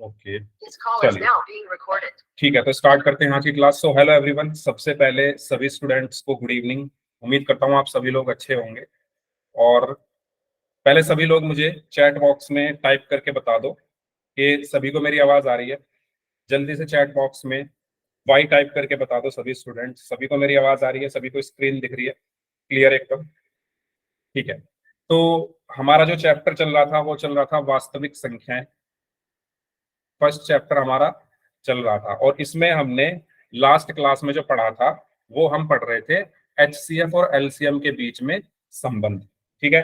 Okay चलिए ठीक है, तो स्टार्ट करते हैं आज की क्लास। सो हेलो एवरीवन, सबसे पहले सभी स्टूडेंट्स को गुड इवनिंग। उम्मीद करता हूँ आप सभी लोग अच्छे होंगे। और पहले सभी लोग मुझे चैट बॉक्स में टाइप करके बता दो कि सभी को मेरी आवाज आ रही है। जल्दी से चैट बॉक्स में वाई टाइप करके बता दो सभी स्टूडेंट, सभी को मेरी आवाज आ रही है, सभी को स्क्रीन दिख रही है क्लियर एकदम। ठीक है, तो हमारा जो चैप्टर चल रहा था वो चल रहा था वास्तविक संख्याएं। फर्स्ट चैप्टर हमारा चल रहा था और इसमें हमने लास्ट क्लास में जो पढ़ा था वो हम पढ़ रहे थे एचसीएफ और एलसीएम के बीच में संबंध। ठीक है,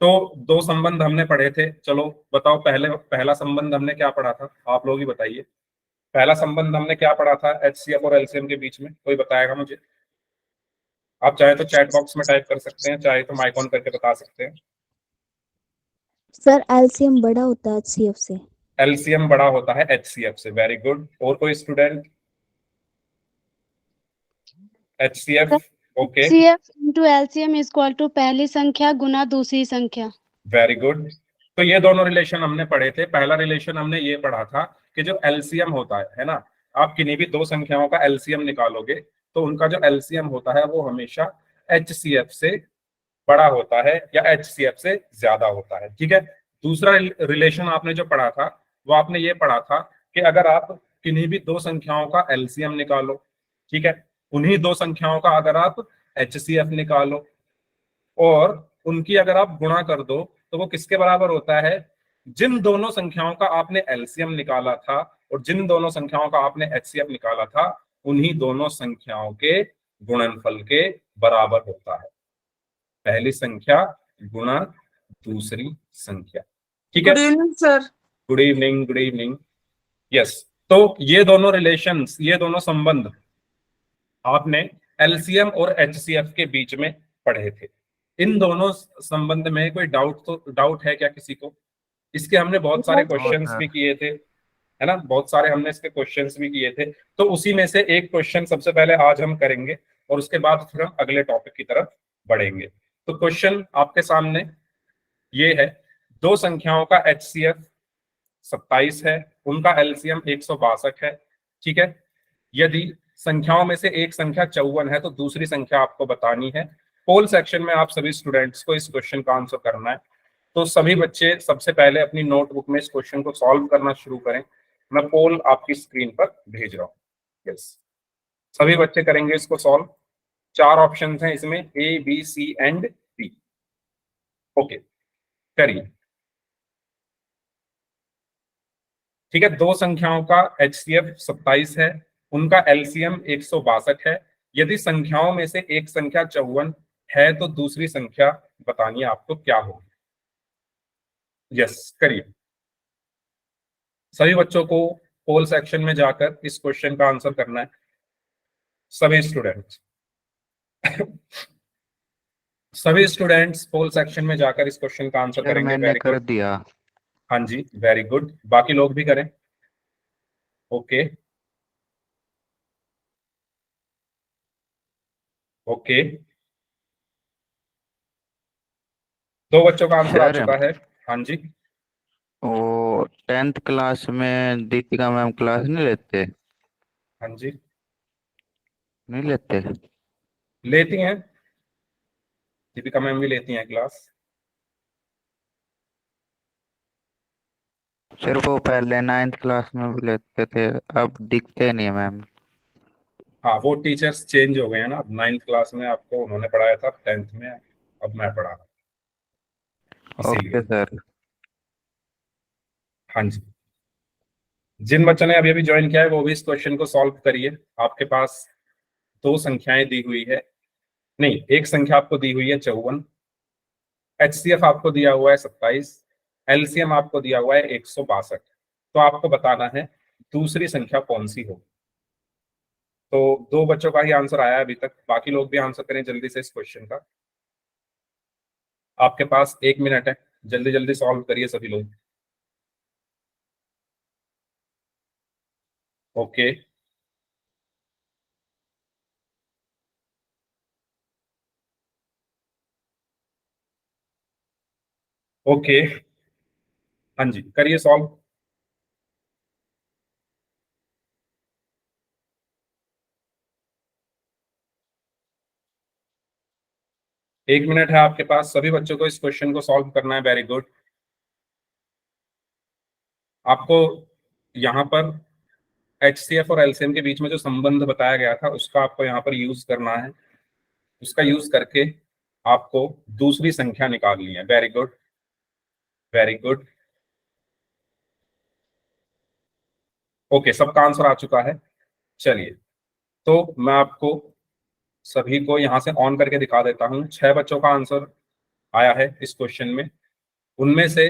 तो दो संबंध हमने पढ़े थे। चलो बताओ, पहला संबंध हमने क्या पढ़ा था, आप लोग ही बताइए। पहला संबंध हमने क्या पढ़ा था एचसीएफ और एलसीएम के बीच में, कोई बताएगा मुझे? आप चाहे तो चैट बॉक्स में टाइप कर सकते हैं, चाहे तो माइक ऑन करके बता सकते हैं। सर एलसीएम बड़ा होता है एचसीएफ से। एलसीएम बड़ा होता है एचसीएफ से, वेरी गुड। और कोई student? HCF okay, HCF into LCM is equal to पहली संख्या गुना दूसरी संख्या। Very good. तो ये दोनों रिलेशन हमने पढ़े थे। पहला रिलेशन हमने ये पढ़ा था कि जो एलसीएम होता है ना, आप किन्हीं भी दो संख्याओं का एलसीएम निकालोगे तो उनका जो एलसीएम होता है वो हमेशा एचसीएफ से बड़ा होता है या एचसीएफ से ज्यादा होता है। ठीक है, दूसरा रिलेशन आपने जो पढ़ा था वो आपने ये पढ़ा था कि अगर आप किन्हीं भी दो संख्याओं का एलसीएम निकालो, ठीक है, उन्हीं दो संख्याओं का अगर आप एचसीएफ निकालो और उनकी अगर आप गुणा कर दो तो वो किसके बराबर होता है? जिन दोनों संख्याओं का आपने एलसीएम निकाला था और जिन दोनों संख्याओं का आपने एचसीएफ निकाला था उन्हीं दोनों संख्याओं के गुणनफल के बराबर होता है। पहली संख्या गुणा दूसरी संख्या। ठीक है, good evening sir. Good evening, good evening. Yes, तो ये दोनों रिलेशंस, ये दोनों संबंध आपने एलसीएम और एचसीएफ के बीच में पढ़े थे। इन दोनों संबंध में कोई डाउट है क्या किसी को? इसके हमने बहुत सारे क्वेश्चंस भी किए थे, है ना, बहुत सारे हमने इसके क्वेश्चंस भी किए थे। तो उसी में से एक क्वेश्चन सबसे पहले आज हम करेंगे और उसके बाद फिर हम अगले टॉपिक की तरफ बढ़ेंगे। तो क्वेश्चन आपके सामने ये है, दो संख्याओं का एचसीएफ 27 है, उनका एलसीएम 162 है। ठीक है, यदि संख्याओं में से एक संख्या 54 है तो दूसरी संख्या आपको बतानी है। पोल सेक्शन में आप सभी स्टूडेंट्स को इस क्वेश्चन का आंसर करना है। तो सभी बच्चे सबसे पहले अपनी नोटबुक में इस क्वेश्चन को सॉल्व करना शुरू करें। मैं पोल आपकी स्क्रीन पर भेज रहा हूँ। यस, सभी बच्चे करेंगे इसको सॉल्व। चार ऑप्शन हैं इसमें, A B C and D. Okay, करिए। ठीक है, दो संख्याओं का एचसीएफ 27 है, उनका एलसीएम 162 है। यदि संख्याओं में से एक संख्या 54 है तो दूसरी संख्या बतानी है आपको क्या होगी। यस, करिए। सभी बच्चों को पोल सेक्शन में जाकर इस क्वेश्चन का आंसर करना है, सभी स्टूडेंट्स। सभी स्टूडेंट्स पोल सेक्शन में जाकर इस क्वेश्चन का आंसर करेंगे। मैंने वेरी कर गुड। दिया। हाँ जी, वेरी गुड। बाकी लोग भी करें। ओके ओके, दो बच्चों का आंसर आ सर चुका है। हाँ जी, वो 10th क्लास में दीपिका मैम क्लास नहीं लेते? हाँ जी, नहीं लेते। लेती हैं, दीपिका मैम भी लेती हैं क्लास। सर वो पहले 9th क्लास में भी लेते थे, अब दिखते नहीं मैम। हाँ, वो टीचर्स चेंज हो गए हैं ना। अब 9th क्लास में आपको उन्होंने पढ़ाया था, 10th में अब मैं पढ़ा रहा हूं, ओके इसीलिए। सर। हाँ जी, जिन बच्चों ने अभी अभी ज्वाइन किया है वो भी इस क्वेश्चन को सॉल्व करिए। आपके पास दो संख्याएं दी हुई है, नहीं, एक संख्या आपको दी हुई है 54, एचसीएफ आपको दिया हुआ है 27, एलसीएम आपको दिया हुआ है 162। तो आपको बताना है दूसरी संख्या कौन सी होगी। तो दो बच्चों का ही आंसर आया है अभी तक, बाकी लोग भी आंसर करें जल्दी से इस क्वेश्चन का। आपके पास 1 मिनट है, जल्दी जल्दी सॉल्व करिए सभी लोग। ओके ओके, हाँ जी, करिए सॉल्व। 1 मिनट है आपके पास, सभी बच्चों को इस क्वेश्चन को सॉल्व करना है। Very good. आपको यहाँ पर HCF और LCM के बीच में जो संबंध बताया गया था उसका आपको यहाँ पर यूज करना है। उसका यूज करके आपको दूसरी संख्या निकालनी है। Very good, very good. Okay, सबका आंसर आ चुका है। चलिए, तो मैं आपको सभी को यहां से ऑन करके दिखा देता हूं। 6 बच्चों का आंसर आया है इस क्वेश्चन में। उनमें से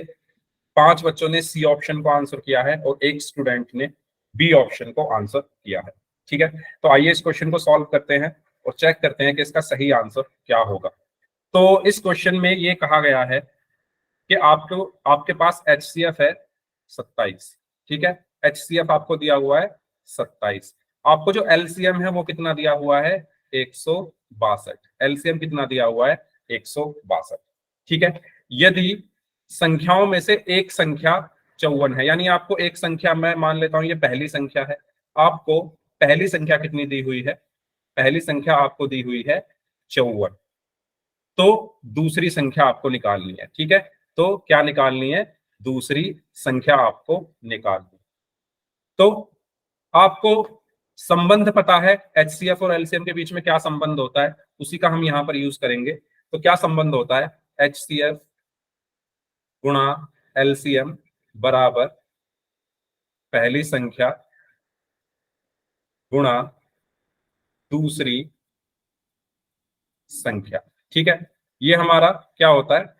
5 बच्चों ने सी ऑप्शन को आंसर किया है और एक स्टूडेंट ने बी ऑप्शन को आंसर किया है। ठीक है, तो आइए इस क्वेश्चन को सॉल्व करते हैं और चेक करते हैं कि इसका सही आंसर क्या होगा। तो इस क्वेश्चन में ये कहा गया है कि आपको आपके पास HCF है 27। ठीक है, HCF आपको दिया हुआ है 27। आपको जो LCM है वो कितना दिया हुआ है? 162। LCM कितना दिया हुआ है? 162। ठीक है, यदि संख्याओं में से एक संख्या 54 है, यानी आपको एक संख्या, मैं मान लेता हूं ये पहली संख्या है, आपको पहली संख्या कितनी दी हुई है? पहली संख्या आपको दी हुई है 54। तो दूसरी संख्या आपको निकालनी है। ठीक है, तो क्या निकालनी है? दूसरी संख्या आपको निकालनी है। तो आपको संबंध पता है HCF और LCM के बीच में क्या संबंध होता है, उसी का हम यहां पर यूज करेंगे। तो क्या संबंध होता है? HCF गुणा LCM बराबर पहली संख्या गुणा दूसरी संख्या। ठीक है, ये हमारा क्या होता है?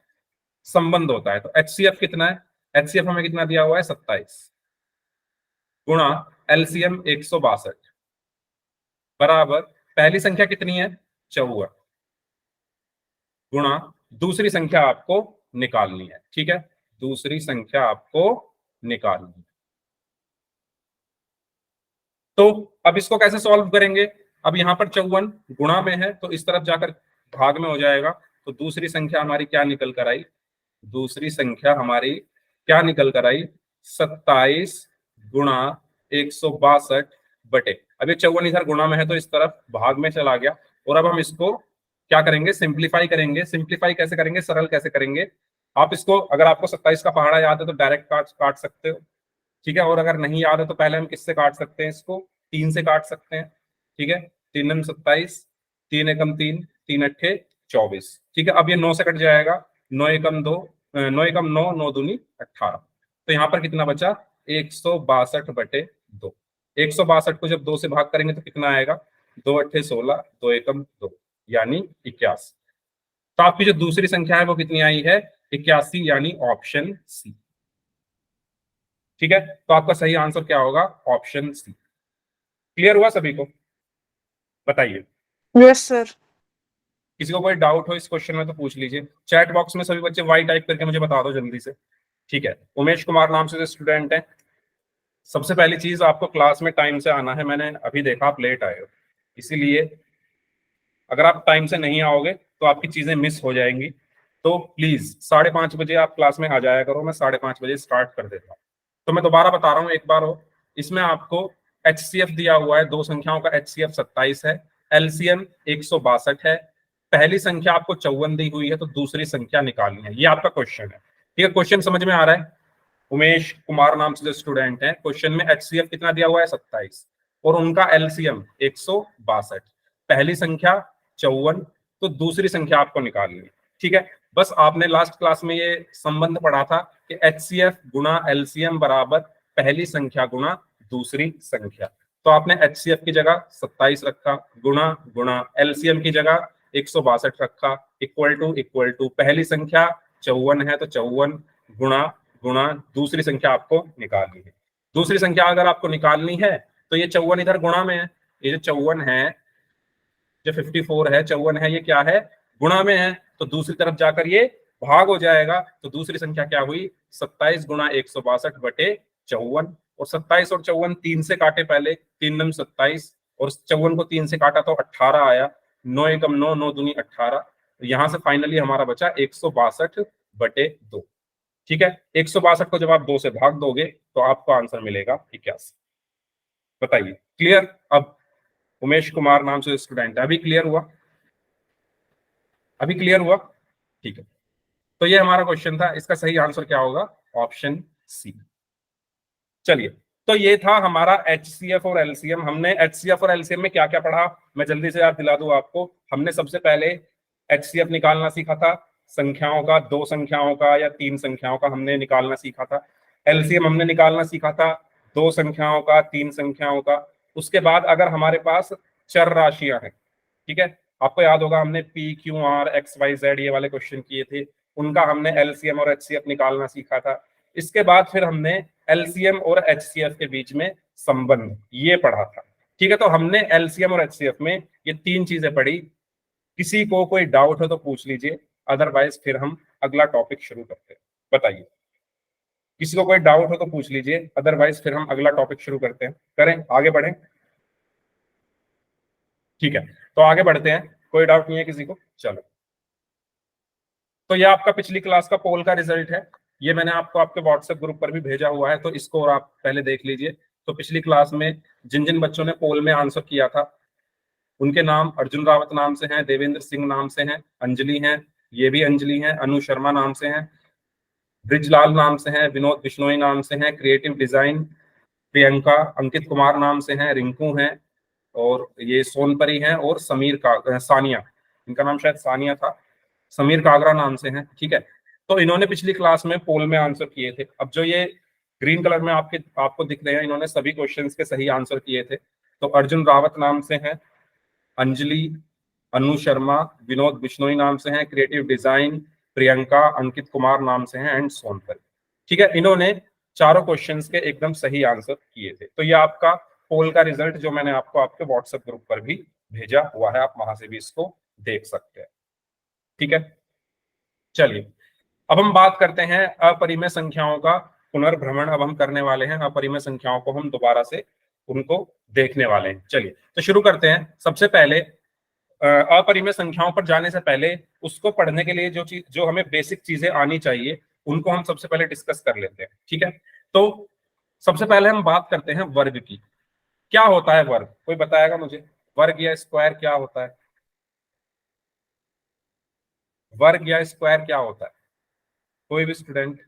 संबंध होता है। तो HCF कितना है? HCF हमें कितना दिया हुआ है? 27 गुणा LCM 162 बराबर पहली संख्या कितनी है? 54 गुणा दूसरी संख्या आपको निकालनी है। ठीक है, दूसरी संख्या आपको निकालनी है। तो अब इसको कैसे सॉल्व करेंगे? अब यहां पर 54 गुणा में है तो इस तरफ जाकर भाग में हो जाएगा। तो दूसरी संख्या हमारी क्या निकल कर आई? दूसरी संख्या हमारी क्या निकल कर आई? 27 गुणा 162 बटे, अब ये 54 इधर गुणा में है तो इस तरफ भाग में चला गया। और अब हम इसको क्या करेंगे? सिंप्लीफाई करेंगे। सिंप्लीफाई कैसे करेंगे? सरल कैसे करेंगे? आप इसको, अगर आपको 27 का पहाड़ा याद है तो डायरेक्ट काट काट सकते हो। ठीक है, और अगर नहीं याद है तो पहले हम किससे काट सकते हैं? इसको 3 से काट सकते हैं। ठीक है, 3 दूनी 27, 3 एकम 3, 3 अट्ठे 24। ठीक है, अब ये 9 से कट जाएगा, 9 एकम 2, 9 एकम 9, 9 दूनी 18। तो यहाँ पर कितना बचा? 162 बटे 2। 162 को जब 2 से भाग करेंगे तो कितना आएगा? 2 अट्ठे 16, 2 एकम 2, यानी 81। तो आपकी जो दूसरी संख्या है वो कितनी आई है? 81, यानी ऑप्शन सी। ठीक है, तो आपका सही आंसर क्या होगा? ऑप्शन सी। क्लियर हुआ सभी को? बताइए। Yes sir. किसी को कोई डाउट हो इस क्वेश्चन में तो पूछ लीजिए। चैट बॉक्स में सभी बच्चे वाई टाइप करके मुझे बता दो जल्दी से। ठीक है, उमेश कुमार नाम से जो स्टूडेंट है, सबसे पहली चीज आपको क्लास में टाइम से आना है। मैंने अभी देखा आप लेट आए हो, इसीलिए अगर आप टाइम से नहीं आओगे तो आपकी चीजें मिस हो जाएंगी। तो प्लीज 5:30 बजे आप क्लास में आ जाया करो। मैं 5:30 बजे स्टार्ट कर देता हूँ। तो मैं दोबारा बता रहा हूँ एक बार हो, इसमें आपको HCF दिया हुआ है, दो संख्याओं का HCF 27 है, LCM 162 है, पहली संख्या आपको 54 दी हुई है, तो दूसरी संख्या निकालनी है। ये आपका क्वेश्चन है। ठीक है, क्वेश्चन समझ में आ रहा है? उमेश कुमार नाम से जो स्टूडेंट है, क्वेश्चन में HCF कितना दिया हुआ है? 27 और उनका LCM 162, पहली संख्या 54, तो दूसरी संख्या आपको निकालनी है। ठीक है, बस आपने लास्ट क्लास में ये संबंध पढ़ा था कि HCF गुणा LCM बराबर पहली संख्या गुणा दूसरी संख्या। तो आपने HCF की जगह 27 रखा, गुणा गुणा LCM की जगह 162 रखा, इक्वल टू पहली संख्या 54 है तो 54 गुणा गुणा दूसरी संख्या आपको निकालनी है। दूसरी संख्या अगर आपको निकालनी है तो ये 54 इधर गुणा में है, ये जो 54 है, जो 54 है, 54 है, ये क्या है? गुणा में है। तो दूसरी तरफ जाकर ये भाग हो जाएगा। तो दूसरी संख्या क्या हुई? 27 गुणा 162 बटे 54। और 27 और 54 3 से काटे पहले, 3 नम 27 और 54 को 3 से काटा तो 18 आया, 9 एकम 9, 9 दूनी 18। तो यहां से फाइनली हमारा बचा 162 बटे 2। ठीक है, 162 को जब आप 2 से भाग दोगे तो आपको आंसर मिलेगा 81। बताइए, क्लियर? अब उमेश कुमार नाम से स्टूडेंट है, अभी क्लियर हुआ? अभी क्लियर हुआ? ठीक है, तो ये हमारा क्वेश्चन था, इसका सही आंसर क्या होगा? Option C. चलिए, तो ये था हमारा एचसीएफ और एलसीएम। हमने एचसीएफ और एलसीएम में क्या क्या पढ़ा, मैं जल्दी से याद दिला दूं आपको। हमने सबसे पहले एचसीएफ निकालना सीखा था, संख्याओं का, 2 संख्याओं का या 3 संख्याओं का हमने निकालना सीखा था। एलसीएम हमने निकालना सीखा था 2 संख्याओं का, 3 संख्याओं का। उसके बाद अगर हमारे पास चर राशियां हैं, ठीक है, आपको याद होगा हमने P Q R X Y Z ये वाले क्वेश्चन किए थे, उनका हमने एलसीएम और एचसीएफ निकालना सीखा था। इसके बाद फिर हमने एलसीएम और एचसीएफ के बीच में संबंध ये पढ़ा था। ठीक है, तो हमने एलसीएम और एचसीएफ में ये 3 चीजें पढ़ी। किसी को कोई डाउट हो तो पूछ लीजिए, अदरवाइज फिर हम अगला टॉपिक शुरू करते हैं। बताइए, किसी को कोई डाउट हो तो पूछ लीजिए, अदरवाइज फिर हम अगला टॉपिक शुरू करते हैं। करें, आगे बढ़ें? ठीक है, तो आगे बढ़ते हैं, कोई डाउट नहीं है किसी को? चलो, तो ये आपका पिछली क्लास का पोल का रिजल्ट है, ये मैंने आपको आपके व्हाट्सएप ग्रुप पर भी भेजा हुआ है, तो इसको और आप पहले देख लीजिए। तो पिछली क्लास में जिन जिन बच्चों ने पोल में आंसर किया था उनके नाम अर्जुन रावत नाम से हैं, देवेंद्र सिंह नाम से हैं, अंजलि हैं, ये भी अंजलि हैं, अनु शर्मा नाम से हैं, ब्रिजलाल नाम से हैं, विनोद बिश्नोई नाम से हैं, क्रिएटिव डिजाइन प्रियंका, अंकित कुमार नाम से हैं, रिंकू हैं, और ये सोनपरी हैं, और समीर का सानिया, इनका नाम शायद सानिया था, समीर कागरा नाम से हैं। ठीक है, तो इन्होंने पिछली क्लास में पोल में आंसर किए थे। अब जो ये ग्रीन कलर में आपको दिख रहे हैं, इन्होंने सभी क्वेश्चंस के सही आंसर किए थे। तो अर्जुन रावत नाम से हैं, अंजलि, अनु शर्मा, विनोद बिश्नोई नाम से हैं, क्रिएटिव डिजाइन प्रियंका, अंकित कुमार नाम से हैं, एंड सोनपरी। ठीक है, इन्होंने चारों क्वेश्चंस के एकदम सही आंसर किए थे। तो ये आपका पोल का रिजल्ट जो मैंने आपको आपके व्हाट्सएप ग्रुप पर भी भेजा हुआ है, आप वहां से भी इसको देख सकते हैं। ठीक है, चलिए, अब हम बात करते हैं अपरिमेय संख्याओं का पुनर्भ्रमण। अब हम करने वाले हैं अपरिमेय संख्याओं को, हम दोबारा से उनको देखने वाले हैं। चलिए, तो शुरू करते हैं। सबसे पहले अपरिमेय संख्याओं पर जाने से पहले उसको पढ़ने के लिए जो हमें बेसिक चीजें आनी चाहिए उनको हम सबसे पहले डिस्कस कर लेते हैं। ठीक है, तो सबसे पहले हम बात करते हैं वर्ग की। क्या होता है वर्ग? कोई बताएगा मुझे, वर्ग या स्क्वायर क्या होता है? वर्ग या स्क्वायर क्या होता है? कोई भी स्टूडेंट?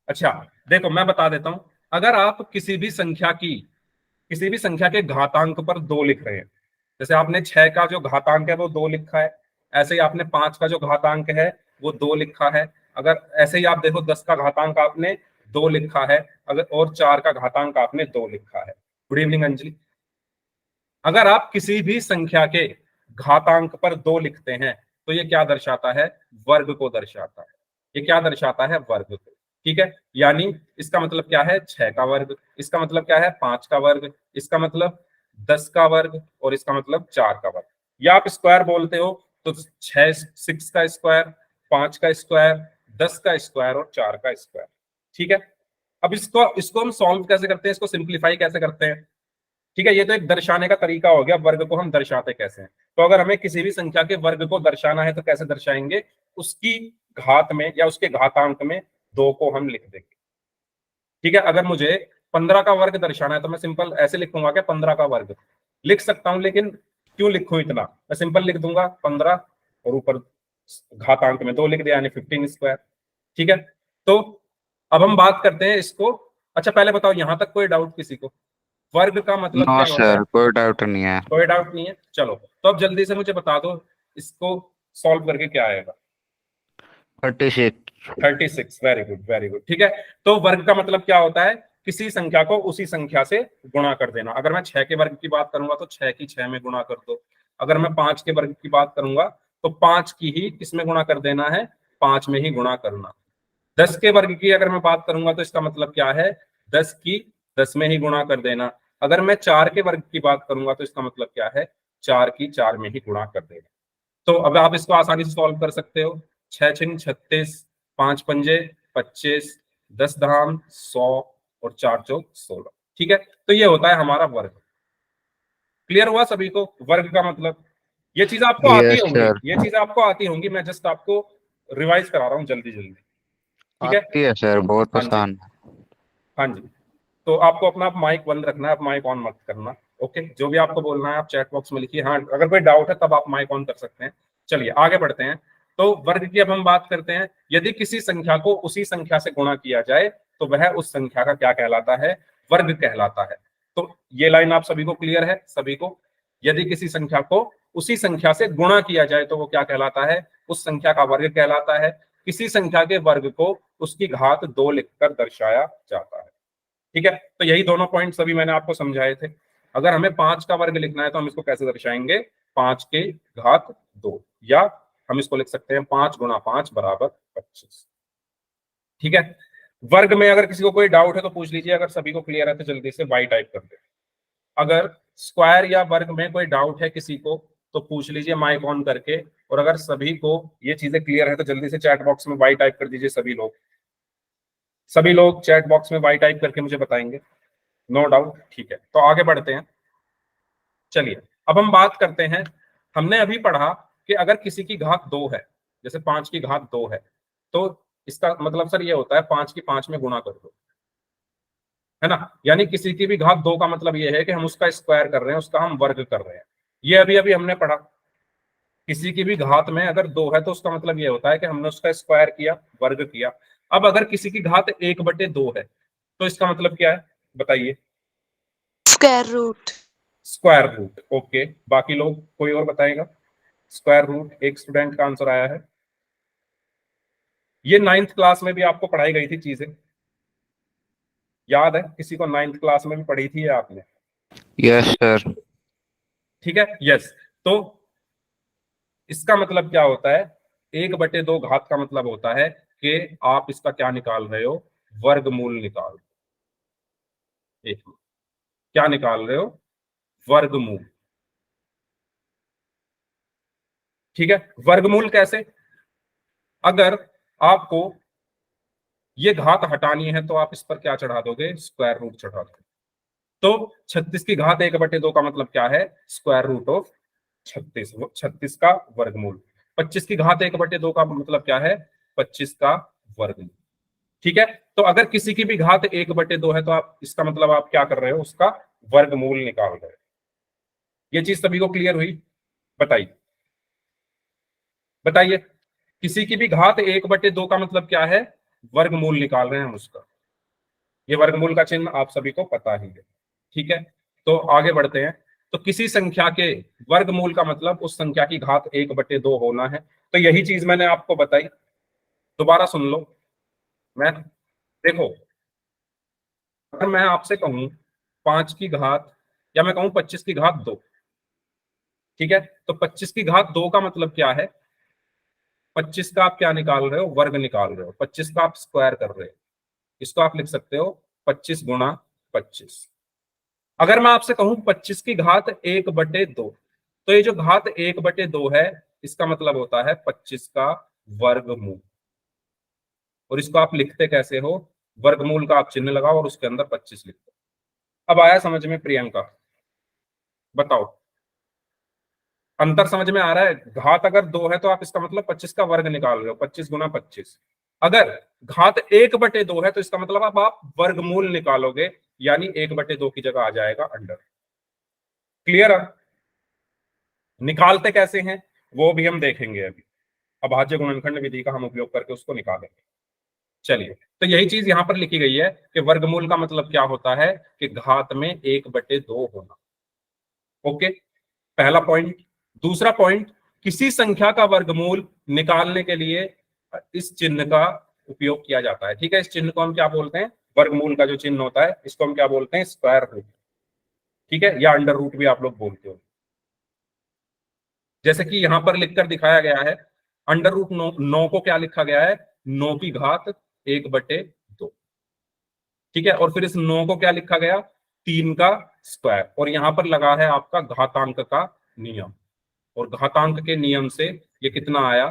अच्छा, देखो मैं बता देता हूं। अगर आप किसी भी संख्या के घातांक पर 2 लिख रहे हैं, जैसे आपने 6 का जो घातांक है वो 2 लिखा है, ऐसे ही आपने 5 का जो घातांक है वो 2 लिखा है, अगर ऐसे ही आप देखो 10 का घातांक आपने 2 लिखा है, अगर और 4 का घातांक आपने 2 लिखा है। Good evening Anjali. अगर आप किसी भी संख्या के घातांक पर 2 लिखते हैं तो ये क्या दर्शाता है? वर्ग को दर्शाता है। ये क्या दर्शाता है? वर्ग को। ठीक है, यानी इसका मतलब क्या है? 6 का वर्ग, इसका मतलब क्या है? 5 का वर्ग, इसका मतलब 10 का वर्ग, और इसका मतलब 4 का वर्ग। या आप स्क्वायर बोलते हो तो 6 का स्क्वायर, 5 का स्क्वायर, 10 का स्क्वायर और 4 का स्क्वायर। ठीक है, अब इसको इसको हम सॉल्व कैसे करते हैं, इसको सिंप्लीफाई कैसे करते हैं? ठीक है, ये तो एक दर्शाने का तरीका हो गया, वर्ग को हम दर्शाते कैसे हैं। तो अगर हमें किसी भी संख्या के वर्ग को दर्शाना है तो कैसे दर्शाएंगे? उसकी घात में या उसके घातांक में 2 को हम लिख देंगे। ठीक है, अगर मुझे 15 का वर्ग दर्शाना है तो मैं सिंपल ऐसे लिखूंगा कि 15 का वर्ग लिख सकता हूं, लेकिन क्यों लिखूं इतना? मैं सिंपल लिख दूंगा 15 और ऊपर घातांक में 2 लिख दिया, यानी 15 स्क्वायर। ठीक है, तो अब हम बात करते हैं इसको। अच्छा, पहले बताओ यहां तक कोई डाउट किसी को? वर्ग का मतलब नो क्या होता है? सर, कोई डाउट नहीं है। कोई डाउट नहीं है? चलो, तो अब जल्दी से मुझे बता दो इसको सॉल्व करके क्या आएगा। 36। 36, वेरी गुड वेरी गुड। ठीक है, तो वर्ग का मतलब क्या होता है? किसी संख्या को उसी संख्या से गुणा कर देना। अगर मैं 6 के वर्ग की बात करूंगा तो 6 की 6 में गुणा कर दो। अगर मैं 5 के वर्ग की बात करूंगा तो 5 की ही किसमें गुणा कर देना है? 5 में ही गुणा करना। 10 के वर्ग की अगर मैं बात करूंगा तो इसका मतलब क्या है? 10 की 10 में ही गुणा कर देना। अगर मैं 4 के वर्ग की बात करूंगा तो इसका मतलब क्या है? 4 की 4 में ही गुणा कर देना। तो अब आप इसको आसानी से सॉल्व कर सकते हो। 6 छिन 36, 5 पंजे 25, 10 धाम 100 और 4 चौक 16। ठीक है, तो ये होता है हमारा वर्ग। क्लियर हुआ सभी को वर्ग का मतलब? ये चीज आपको आती यस होंगी, सर, ये चीज आपको आती होंगी, मैं जस्ट आपको रिवाइज करा रहा हूँ जल्दी जल्दी। ठीक है, आती है सर, बहुत हाँ जी, आसान। हाँ जी। तो आपको अपना माइक बंद रखना है, आप माइक ऑन मत करना। ओके, जो भी आपको बोलना है आप चैट बॉक्स में लिखिए। हाँ, अगर कोई डाउट है तब आप माइक ऑन कर सकते हैं। चलिए आगे बढ़ते हैं। तो वर्ग की अब हम बात करते हैं। यदि किसी संख्या को उसी संख्या से गुणा किया जाए तो वह उस संख्या का क्या कहलाता है? वर्ग कहलाता है। तो ये लाइन आप सभी को क्लियर है? सभी को, यदि किसी संख्या को उसी संख्या से गुणा किया जाए तो वो क्या कहलाता है? उस संख्या का वर्ग कहलाता है। किसी संख्या के वर्ग को उसकी घात 2 लिखकर दर्शाया जाता है। ठीक है, तो यही दोनों पॉइंट सभी मैंने आपको समझाए थे। अगर हमें 5 का वर्ग लिखना है तो हम इसको कैसे दर्शाएंगे? 5 के घात 2, या हम इसको लिख सकते हैं 5 गुणा 5 बराबर 25। ठीक है, वर्ग में अगर किसी को कोई डाउट है तो पूछ लीजिए। अगर सभी को क्लियर है तो जल्दी से वाई टाइप कर दे। अगर स्क्वायर या वर्ग में कोई डाउट है किसी को तो पूछ लीजिए माइक ऑन करके। और अगर सभी को ये चीजें क्लियर है तो जल्दी से चैट बॉक्स में वाई टाइप कर दीजिए। सभी लोग चैट बॉक्स में वाई टाइप करके मुझे बताएंगे। नो डाउट, ठीक है, तो आगे बढ़ते हैं। चलिए अब हम बात करते हैं। हमने अभी पढ़ा कि अगर किसी की घात 2 है, जैसे 5 की घात 2 है, तो इसका मतलब सर ये होता है 5 की 5 में गुणा कर दो, है ना। यानी किसी की भी घात 2 का मतलब ये है कि हम उसका स्क्वायर कर रहे हैं, उसका हम वर्ग कर रहे हैं। ये अभी अभी हमने पढ़ा। किसी की भी घात में अगर 2 है तो उसका मतलब ये होता है कि हमने उसका स्क्वायर किया, वर्ग किया। अब अगर किसी की घात 1/2 है तो इसका मतलब क्या है बताइए? Square root. Square root. Okay, बाकी लोग कोई और बताएगा? स्क्वायर रूट एक स्टूडेंट का आंसर आया है। ये 9th क्लास में भी आपको पढ़ाई गई थी चीजें, याद है? किसी को 9th क्लास में भी पढ़ी थी ये आपने? Yes sir. ठीक है, यस। तो इसका मतलब क्या होता है? 1/2 घात का मतलब होता है कि आप इसका क्या निकाल रहे हो? वर्गमूल निकाल रहे हो। एक मिनट, क्या निकाल रहे हो? वर्गमूल। ठीक है, वर्गमूल कैसे? अगर आपको ये घात हटानी है तो आप इस पर क्या चढ़ा दोगे? स्क्वायर रूट चढ़ा दोगे। तो 36 की घात 1/2 का मतलब क्या है? स्क्वायर रूट ऑफ 36, 36 का वर्गमूल। 25 की घात 1/2 का मतलब क्या है? 25 का वर्गमूल। ठीक है, तो अगर किसी की भी घात 1/2 है तो आप इसका मतलब आप क्या कर रहे हो? उसका वर्गमूल निकाल रहे हो। ये चीज सभी को क्लियर हुई? बताइए बताइए। किसी की भी घात 1/2 का मतलब क्या है? वर्गमूल निकाल रहे हैं हम उसका। ये वर्गमूल का चिन्ह आप सभी को पता ही है। ठीक है, तो आगे बढ़ते हैं। तो किसी संख्या के वर्गमूल का मतलब उस संख्या की घात 1/2 होना है। तो यही चीज मैंने आपको बताई, दोबारा सुन लो। मैं देखो, अगर मैं आपसे कहूं 5 की घात, या मैं कहूं 25 की घात 2, ठीक है, तो 25 की घात 2 का मतलब क्या है? 25 का आप क्या निकाल रहे हो? वर्ग निकाल रहे हो। 25 का आप स्क्वायर कर रहे हो। इसको आप लिख सकते हो 25 गुणा 25। अगर मैं आपसे कहूं 25 की घात 1/2, तो ये जो घात 1/2 है इसका मतलब होता है 25 का वर्गमूल। और इसको आप लिखते कैसे हो? वर्गमूल का आप चिन्ह लगाओ और उसके अंदर 25 लिख दो। अब आया समझ में प्रियंका? बताओ, अंतर समझ में आ रहा है? घात अगर 2 है तो आप इसका मतलब 25 का वर्ग निकाल रहे हो, 25 गुना 25। अगर घात 1/2 है तो इसका मतलब अब आप वर्गमूल निकालोगे, यानी 1/2 की जगह आ जाएगा अंडर। क्लियर है? निकालते कैसे हैं वो भी हम देखेंगे अभी। अभाज्य गुणनखंड विधि का हम उपयोग करके उसको निकालेंगे। चलिए, तो यही चीज यहां पर लिखी गई है कि वर्गमूल का मतलब क्या होता है? कि घात में 1/2 होना। ओके, पहला पॉइंट। दूसरा पॉइंट, किसी संख्या का वर्गमूल निकालने के लिए इस चिन्ह का उपयोग किया जाता है। ठीक है, इस चिन्ह को हम क्या बोलते हैं? वर्गमूल का जो चिन्ह होता है इसको हम क्या बोलते हैं? Square root. ठीक है, या अंडर रूट भी आप लोग बोलते हो। जैसे कि यहां पर लिखकर दिखाया गया है, अंडर रूट 9 को क्या लिखा गया है? 9 की घात 1/2। ठीक है, और फिर इस 9 को क्या लिखा गया? 3 का स्क्वायर। और यहां पर लगा है आपका घातांक का नियम, और घातांक के नियम से ये कितना आया?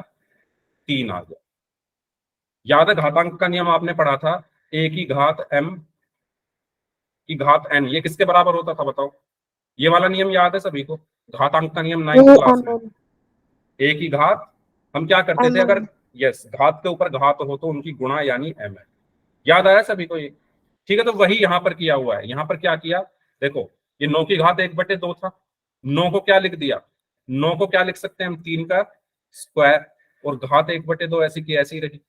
3 आ गया। याद है घातांक का नियम आपने पढ़ा था? a की घात m की घात n, ये किसके बराबर होता था बताओ? ये वाला नियम याद है सभी को? घातांक का नियम 9th क्लास में। a की घात हम क्या करते थे? अगर यस, घात के ऊपर घात हो तो उनकी गुणा यानी m है। याद आया सभी को ये? ठीक है, तो वही यहां पर किया हुआ है। यहां पर क्या किया? देखो, ये 9 की घात 1/2 था। 9 को क्या लिख दिया, 9 को क्या लिख सकते हैं हम, 3 का स्क्वायर, और घात 1/2 ऐसी की ऐसी रही।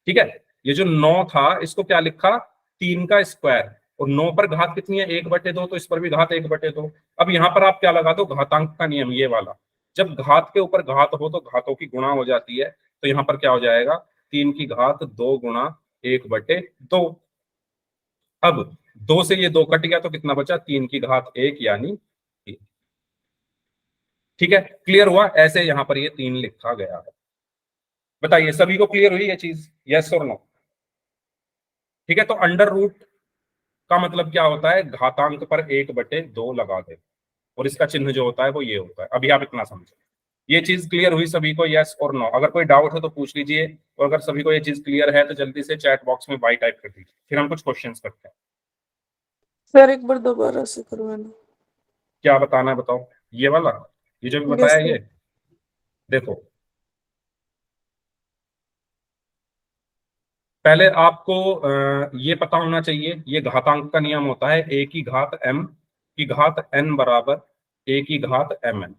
ठीक है, ये जो 9 था इसको क्या लिखा, 3 का स्क्वायर, और 9 पर घात कितनी है, 1/2, तो इस पर भी घात 1/2। अब यहां पर आप क्या लगा दो, घातांक का नियम ये वाला, जब घात के ऊपर घात हो तो घातों की गुणा हो जाती है, तो यहां पर क्या हो जाएगा, 3 की घात 2 गुणा 1/2। अब 2 से ये 2 कट गया तो कितना बचा, 3 की घात 1 यानी 3। ठीक है, क्लियर हुआ, ऐसे यहां पर ये 3 लिखा गया है। बताइए सभी को क्लियर हुई ये चीज, यस और नो? ठीक है, तो अंडर रूट का मतलब क्या होता है, घातांक पर 1/2 लगा दे, और इसका चिन्ह जो होता है वो ये होता है। अभी आप इतना समझो, ये चीज क्लियर हुई सभी को, यस और नो? अगर कोई डाउट है तो पूछ लीजिए, और अगर सभी को ये चीज क्लियर है तो जल्दी से चैट बॉक्स में बाय टाइप कर दीजिए, फिर हम कुछ क्वेश्चंस करते हैं। सर एक बार दोबारा से करवाना। क्या बताना है बताओ, ये वाला, ये जो भी यस बताया सर। ये देखो, पहले आपको ये पता होना चाहिए, ये घातांक का नियम होता है, a की घात m की घात n बराबर a की घात mn।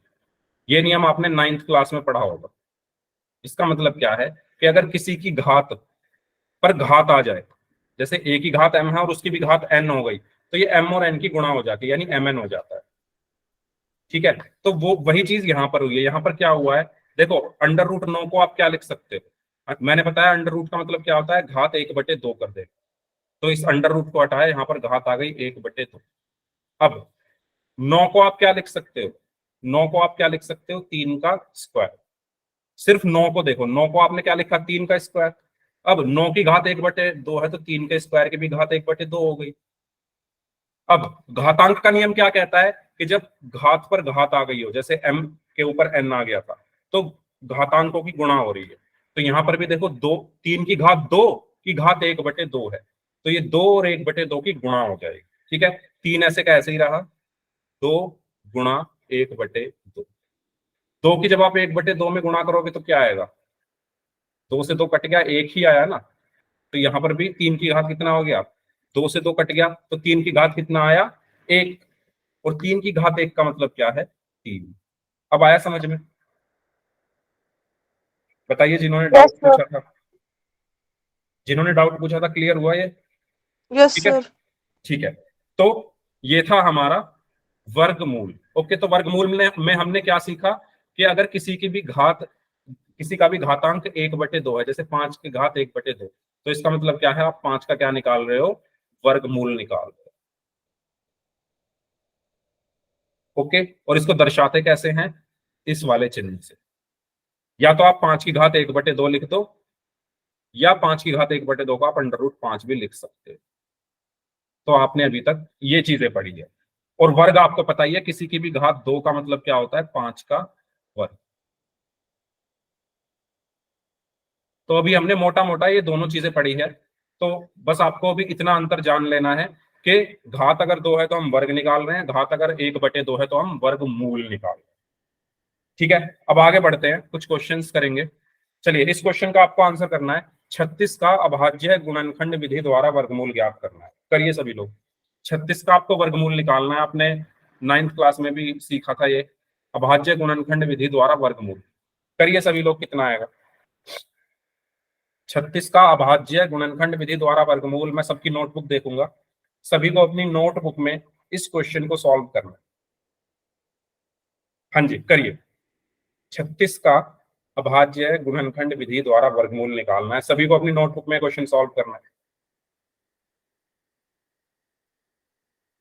ये नियम आपने 9th क्लास में पढ़ा होगा। इसका मतलब क्या है कि अगर किसी की घात पर घात आ जाए, जैसे a की घात m है और उसकी भी घात n हो गई, तो ये m और n की गुणा हो जाती है, यानी mn हो जाता है। ठीक है, तो वो वही चीज यहाँ पर हुई है। यहाँ पर क्या हुआ है, देखो अंडर रूट 9 को आप क्या लिख सकते हो, मैंने बताया अंडर रूट का मतलब क्या होता है, घात 1/2 कर दे, तो इस अंडर रूट को हटाया, यहाँ पर घात आ गई 1/2। अब 9 को आप क्या लिख सकते हो, 9 को आप क्या लिख सकते हो, 3 का स्क्वायर। सिर्फ 9 को देखो, 9 को आपने क्या लिखा, 3 का स्क्वायर। अब 9 की घात 1/2 है तो 3 के स्क्वायर की भी घात 1/2 हो गई। अब घातांक का नियम क्या कहता है कि जब घात पर घात आ गई हो, जैसे m के ऊपर n आ गया था, तो घातांकों की गुणा हो रही है। तो यहां पर भी देखो, 3 की घात 2 की घात 1/2 है, तो ये 2 और 1/2 की गुणा हो जाएगी। ठीक है, 3 ऐसे का ऐसे ही रहा, 2 गुणा 1/2। 2 की जब आप 1/2 में गुणा करोगे तो क्या आएगा, 2 से 2 कट गया, 1 ही आया ना। तो यहां पर भी 3 की घात कितना हो गया, 2 से 2 कट गया तो 3 की घात कितना आया, 1। और 3 की घात 1 का मतलब क्या है, 3। अब आया समझ में? बताइए जिन्होंने यस डाउट सर। पूछा था, जिन्होंने डाउट पूछा था, क्लियर हुआ ये? यस ठीक है, सर। ठीक है। तो ये था हमारा वर्गमूल। ओके, तो वर्गमूल में हमने क्या सीखा कि अगर किसी की भी घात, किसी का भी घातांक 1/2 है, जैसे 5 की घात 1/2, तो इसका मतलब क्या है, आप 5 का क्या निकाल रहे हो, वर्गमूल निकाल रहे हो। ओके, और इसको दर्शाते कैसे हैं, इस वाले चिन्ह से। या तो आप 5 की घात 1/2 लिख दो, या 5 की घात 1/2 को आप अंडर रूट 5 भी लिख सकते हो। तो आपने अभी तक ये चीजें पढ़ी है। और वर्ग आपको पता ही है, किसी की भी घात 2 का मतलब क्या होता है, 5 का वर्ग। तो अभी हमने मोटा मोटा ये दोनों चीजें पढ़ी है। तो बस आपको अभी इतना अंतर जान लेना है कि घात अगर 2 है तो हम वर्ग निकाल रहे हैं, घात अगर 1/2 है तो हम वर्गमूल निकाल रहे हैं। ठीक है, अब आगे बढ़ते हैं, कुछ क्वेश्चंस करेंगे। चलिए, इस क्वेश्चन का आपको आंसर करना है, 36 का अभाज्य गुणनखंड विधि द्वारा वर्गमूल ज्ञात करना है। करिए सभी लोग, 36 का आपको वर्गमूल निकालना है। आपने 9th क्लास में भी सीखा था ये, अभाज्य गुणनखंड विधि द्वारा वर्गमूल। करिए सभी लोग, कितना आएगा 36 का अभाज्य गुणनखंड विधि द्वारा वर्गमूल। मैं सबकी नोटबुक देखूंगा, सभी को अपनी नोटबुक में इस क्वेश्चन को सॉल्व करना है। हाँ जी करिए, 36 का अभाज्य गुणनखंड विधि द्वारा वर्गमूल निकालना है, सभी को अपनी नोटबुक में क्वेश्चन सॉल्व करना है।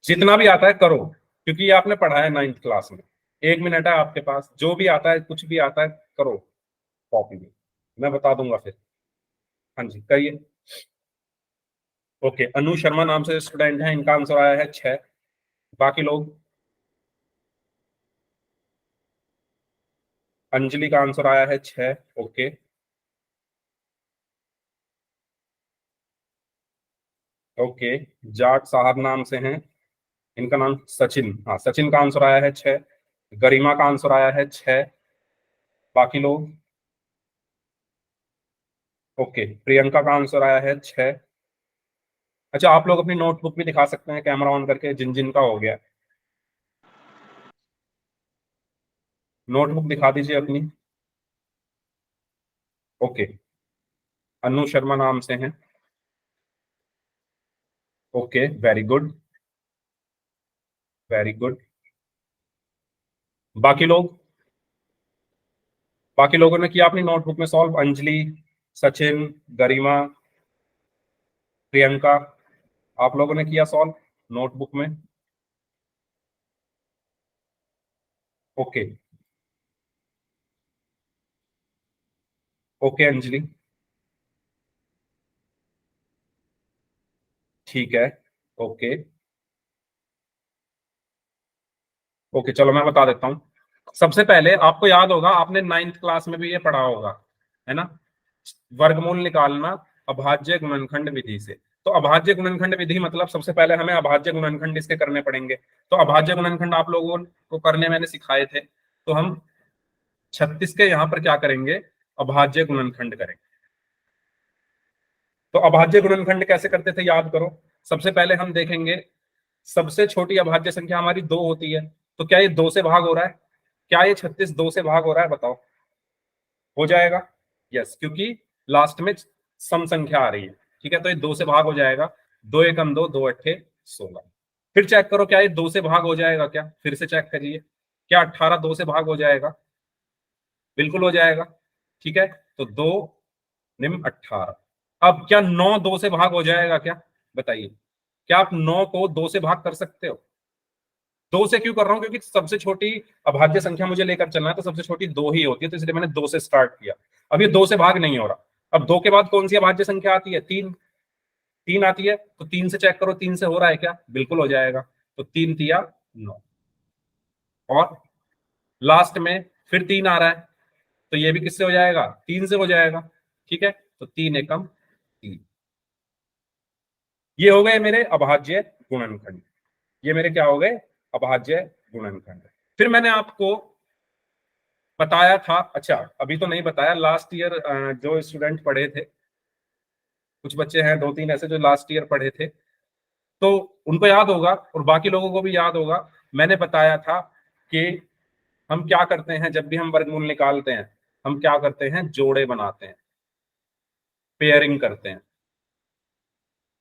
जितना भी आता है करो, क्योंकि ये आपने पढ़ा है 9th क्लास में। 1 मिनट है आपके पास, जो भी आता है, कुछ भी आता है करो कॉपी में, मैं बता दूंगा फिर। हाँ जी करिए। ओके, अनु शर्मा नाम से स्टूडेंट है, इनका आंसर आया है 6। बाकी लोग, अंजलि का आंसर आया है 6। ओके, ओके, जाट साहब नाम से हैं, इनका नाम सचिन, हाँ सचिन का आंसर आया है 6। गरिमा का आंसर आया है 6। बाकी लोग, ओके, प्रियंका का आंसर आया है 6। अच्छा, आप लोग अपनी नोटबुक भी दिखा सकते हैं कैमरा ऑन करके, जिन जिन का हो गया। नोटबुक दिखा दीजिए अपनी। ओके, अनु शर्मा नाम से हैं। Okay, very good, very good. बाकी लोग, बाकी लोगों ने किया अपनी नोटबुक में सॉल्व? अंजलि, सचिन, गरिमा, प्रियंका, आप लोगों ने किया सॉल्व नोटबुक में? ओके, ओके अंजलि, ठीक है। ओके, ओके, चलो मैं बता देता हूं। सबसे पहले आपको याद होगा, आपने 9th क्लास में भी ये पढ़ा होगा, है ना, वर्गमूल निकालना अभाज्य गुणनखंड विधि से। तो अभाज्य गुणनखंड विधि मतलब सबसे पहले हमें अभाज्य गुणनखंड इसके करने पड़ेंगे। तो अभाज्य गुणनखंड आप लोगों को करने मैंने सिखाए थे, तो हम 36 के यहां पर क्या करेंगे, अभाज्य गुणनखंड करेंगे। तो अभाज्य गुणनखंड कैसे करते थे याद करो। सबसे पहले हम देखेंगे, सबसे छोटी अभाज्य संख्या हमारी 2 होती है, तो क्या ये 2 से भाग हो रहा है? क्या ये 36 2 से भाग हो रहा है? बताओ, हो जाएगा? यस, क्योंकि लास्ट में सम संख्या आ रही है। ठीक है, तो ये 2 से भाग हो जाएगा। 2 एकम 2, 2 अट्ठे 16। फिर चेक करो, क्या ये 2 से भाग हो जाएगा? क्या, फिर से चेक करिए, क्या 18 2 से भाग हो जाएगा? बिल्कुल हो जाएगा। ठीक है, तो 2 निम 18। अब क्या 9 2 से भाग हो जाएगा? क्या बताइए, क्या आप 9 को 2 से भाग कर सकते हो? 2 से क्यों कर रहा हूं, क्योंकि सबसे छोटी अभाज्य संख्या मुझे लेकर चलना है, तो सबसे छोटी 2 ही होती है, तो इसलिए मैंने 2 से स्टार्ट किया। अब ये 2 से भाग नहीं हो रहा। अब 2 के बाद कौन सी अभाज्य संख्या आती है? 3। 3 आती है, तो 3 से चेक करो, 3 से हो रहा है क्या? बिल्कुल हो जाएगा। तो 3 तिया 9, और लास्ट में फिर 3 आ रहा है, तो ये भी किससे हो जाएगा? 3 से हो जाएगा। ठीक है, तो 3 एकम 3। ये हो गए मेरे अभाज्य गुणनखंड। ये मेरे क्या हो गए? अभाज्य गुणनखंड। फिर मैंने आपको बताया था, अच्छा अभी तो नहीं बताया, लास्ट ईयर जो स्टूडेंट पढ़े थे, कुछ बच्चे हैं 2-3 ऐसे जो लास्ट ईयर पढ़े थे, तो उनको याद होगा और बाकी लोगों को भी याद होगा, मैंने बताया था कि हम क्या करते हैं जब भी हम वर्गमूल निकालते हैं, हम क्या करते हैं? जोड़े बनाते हैं, पेयरिंग करते हैं।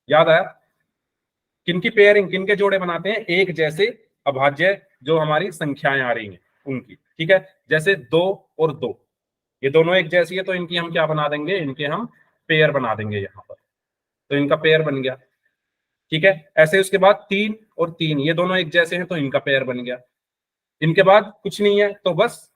याद आया? किनकी पेयरिंग, किनके जोड़े बनाते हैं? एक जैसे अभाज्य जो हमारी संख्याएं आ रही हैं उनकी। ठीक है, जैसे 2 और 2, ये दोनों एक जैसी है, तो इनकी हम क्या बना देंगे? इनके हम पेयर बना देंगे यहां पर, तो इनका पेयर बन गया। ठीक है, ऐसे उसके बाद 3 और 3, ये दोनों एक जैसे हैं, तो इनका पेयर बन गया। इनके बाद कुछ नहीं है, तो बस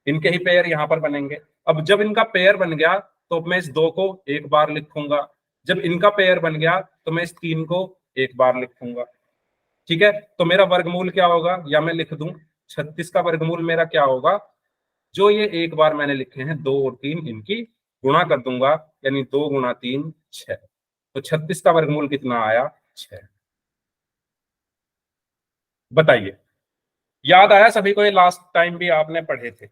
इनके ही पेयर यहां पर बनेंगे। अब जब इनका पेयर बन गया, तो मैं इस 2 को एक बार लिखूंगा। जब इनका पेयर बन गया, तो मैं इस 3 को एक बार लिखूंगा। ठीक है, तो मेरा वर्गमूल क्या होगा, या मैं लिख दूं 36 का वर्गमूल मेरा क्या होगा? जो ये एक बार मैंने लिखे हैं 2 और 3, इनकी गुणा कर दूंगा, यानी 2 गुणा 3 6। तो 36 का वर्गमूल कितना आया? 6। बताइए, याद आया सभी को? ये लास्ट टाइम भी आपने पढ़े थे,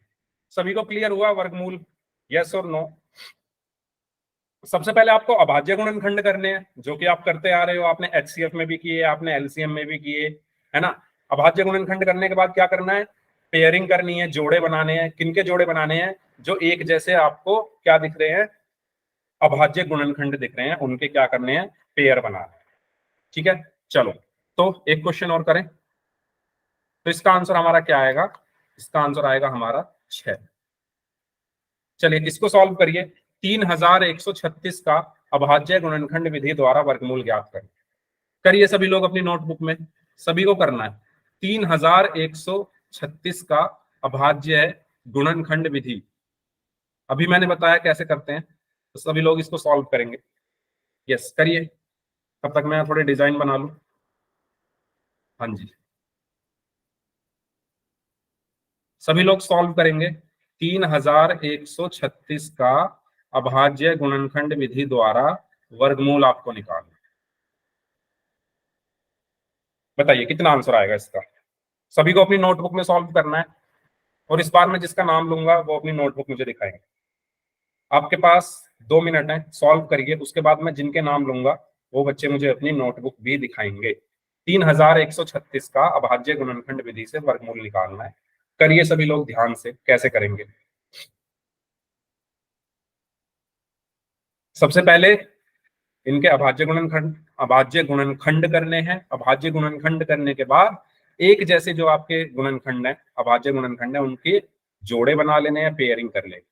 सभी को क्लियर हुआ वर्गमूल? यस और नो? सबसे पहले आपको अभाज्य गुणनखंड करने हैं, जो कि आप करते आ रहे हो, आपने एचसीएफ में भी किए, आपने एलसीएम में भी किए, है ना। अभाज्य गुणनखंड करने के बाद क्या करना है? पेयरिंग करनी है, जोड़े बनाने हैं। किनके जोड़े बनाने हैं? जो एक जैसे आपको क्या दिख रहे हैं? अभाज्य गुणनखंड दिख रहे हैं, उनके क्या करने हैं? पेयर बनाने हैं। ठीक है, चलो तो एक क्वेश्चन और करें। तो इसका आंसर हमारा क्या आएगा? इसका आंसर आएगा हमारा 6। चलिए इसको सॉल्व करिए। 3136 का अभाज्य गुणनखंड विधि द्वारा वर्गमूल ज्ञात करें। करिए सभी लोग अपनी नोटबुक में, सभी को करना है। 3136 का अभाज्य गुणनखंड विधि, अभी मैंने बताया कैसे करते हैं, तो सभी लोग इसको सॉल्व करेंगे। यस करिए, तब तक मैं थोड़े डिजाइन बना लूं। हाँ जी, सभी लोग सॉल्व करेंगे। 3136 का अभाज्य गुणनखंड विधि द्वारा वर्गमूल आपको निकालना। बताइए कितना आंसर आएगा इसका? सभी को अपनी नोटबुक में सॉल्व करना है, और इस बार मैं जिसका नाम लूंगा वो अपनी नोटबुक मुझे दिखाएंगे। आपके पास 2 मिनट है, सॉल्व करिए, उसके बाद मैं जिनके नाम लूंगा वो बच्चे मुझे अपनी नोटबुक भी दिखाएंगे। 3136 का अभाज्य गुणनखंड विधि से वर्गमूल निकालना है। करिए सभी लोग ध्यान से, कैसे करेंगे। सबसे पहले इनके अभाज्य गुणनखंड करने हैं। अभाज्य गुणनखंड करने के बाद एक जैसे जो आपके गुणनखंड है, अभाज्य गुणनखंड है, उनके जोड़े बना लेने हैं, पेयरिंग कर लेंगे।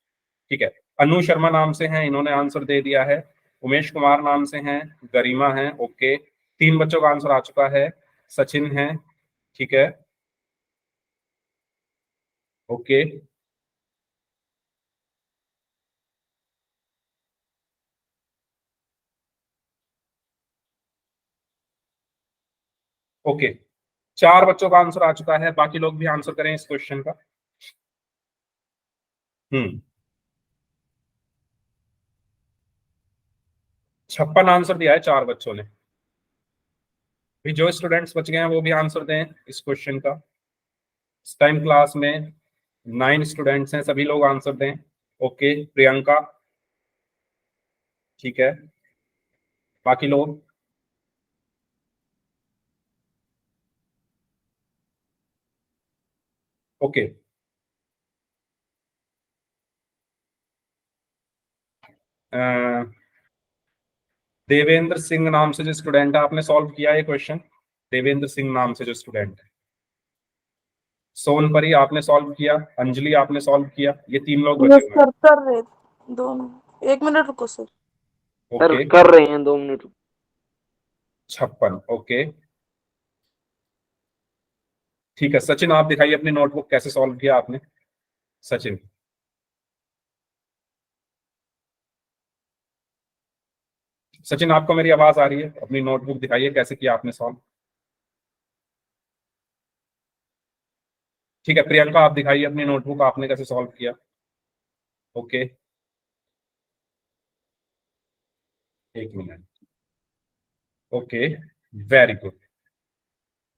ठीक है, अनु शर्मा नाम से हैं, इन्होंने आंसर दे दिया है। उमेश कुमार नाम से हैं, गरिमा है, ओके। 3 बच्चों का आंसर आ चुका है। सचिन है, ठीक है, ओके। ओके, 4 बच्चों का आंसर आ चुका है। बाकी लोग भी आंसर करें इस क्वेश्चन का। 56 आंसर दिया है 4 बच्चों ने। भी जो स्टूडेंट्स बच गए हैं वो भी आंसर दें इस क्वेश्चन का। इस टाइम क्लास में 9 स्टूडेंट्स हैं, सभी लोग आंसर दें। ओके, प्रियंका, ठीक है, बाकी लोग। ओके, देवेंद्र सिंह नाम से जो स्टूडेंट है, आपने सॉल्व किया ये क्वेश्चन? देवेंद्र सिंह नाम से जो स्टूडेंट है। सोनपरी आपने सॉल्व किया, अंजलि आपने सॉल्व किया, ये 3 लोग बचे यस हुए हैं। सर, कर रहे 1 मिनट रुको सर। सर ओके, कर रहे हैं, 2 मिनट। 56, ओके, ठीक है। सचिन आप दिखाइए अपनी नोटबुक, कैसे सॉल्व किया आपने, सचिन। सचिन आपको मेरी आवाज आ रही है? अपनी नोटबुक दिखाइए, कैसे किया आपने सॉल्व। ठीक है, प्रियंका आप दिखाइए अपनी नोटबुक, आपने कैसे सॉल्व किया। Okay, 1 minute. Okay, very good,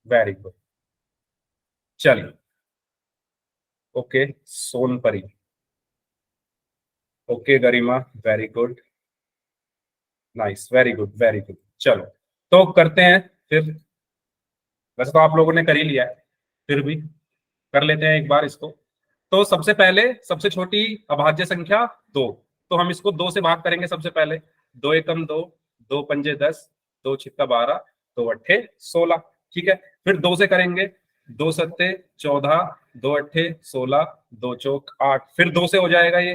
very good, चलिए। Okay, Sonpari, okay, Garima, very good, nice, very good, very good. चलो तो करते हैं फिर। वैसे तो आप लोगों ने कर ही लिया है, फिर भी कर लेते हैं एक बार इसको। तो सबसे पहले सबसे छोटी अभाज्य संख्या 2, तो हम इसको 2 से भाग करेंगे सबसे पहले। 2 एकम 2, 2 पंजे 10, 2 छिक्का 12, 2 अट्ठे 16। ठीक है, फिर 2 से करेंगे। 2 सत्ते 14, 2 अट्ठे 16, 2 चौक 8। फिर 2 से हो जाएगा, ये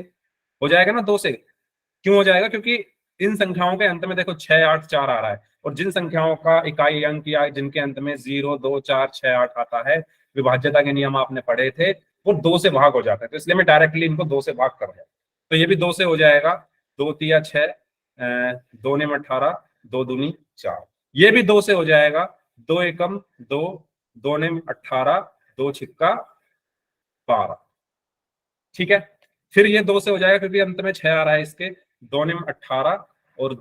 हो जाएगा ना 2 से। क्यों हो जाएगा? क्योंकि इन संख्याओं के अंत में देखो 6 8 4 आ रहा है, और जिन संख्याओं का इकाई अंक या जिनके अंत में 0 2 4 6 8 आता है, विभाज्यता के नियम आपने पढ़े थे, वो 2 से भाग हो जाता है। तो इसलिए मैं डायरेक्टली इनको 2 से भाग कर रहा हूं। तो ये भी 2 से हो जाएगा। 2 तिया 6, 2 ने 18, 2 दूनी 4। ये भी 2 से हो जाएगा। 2 एकम 2, 2 ने 18, 2 छिक्का 12। ठीक है, फिर ये 2 से हो जाएगा क्योंकि अंत में 6 आ रहा है इसके। 2 ने 18 और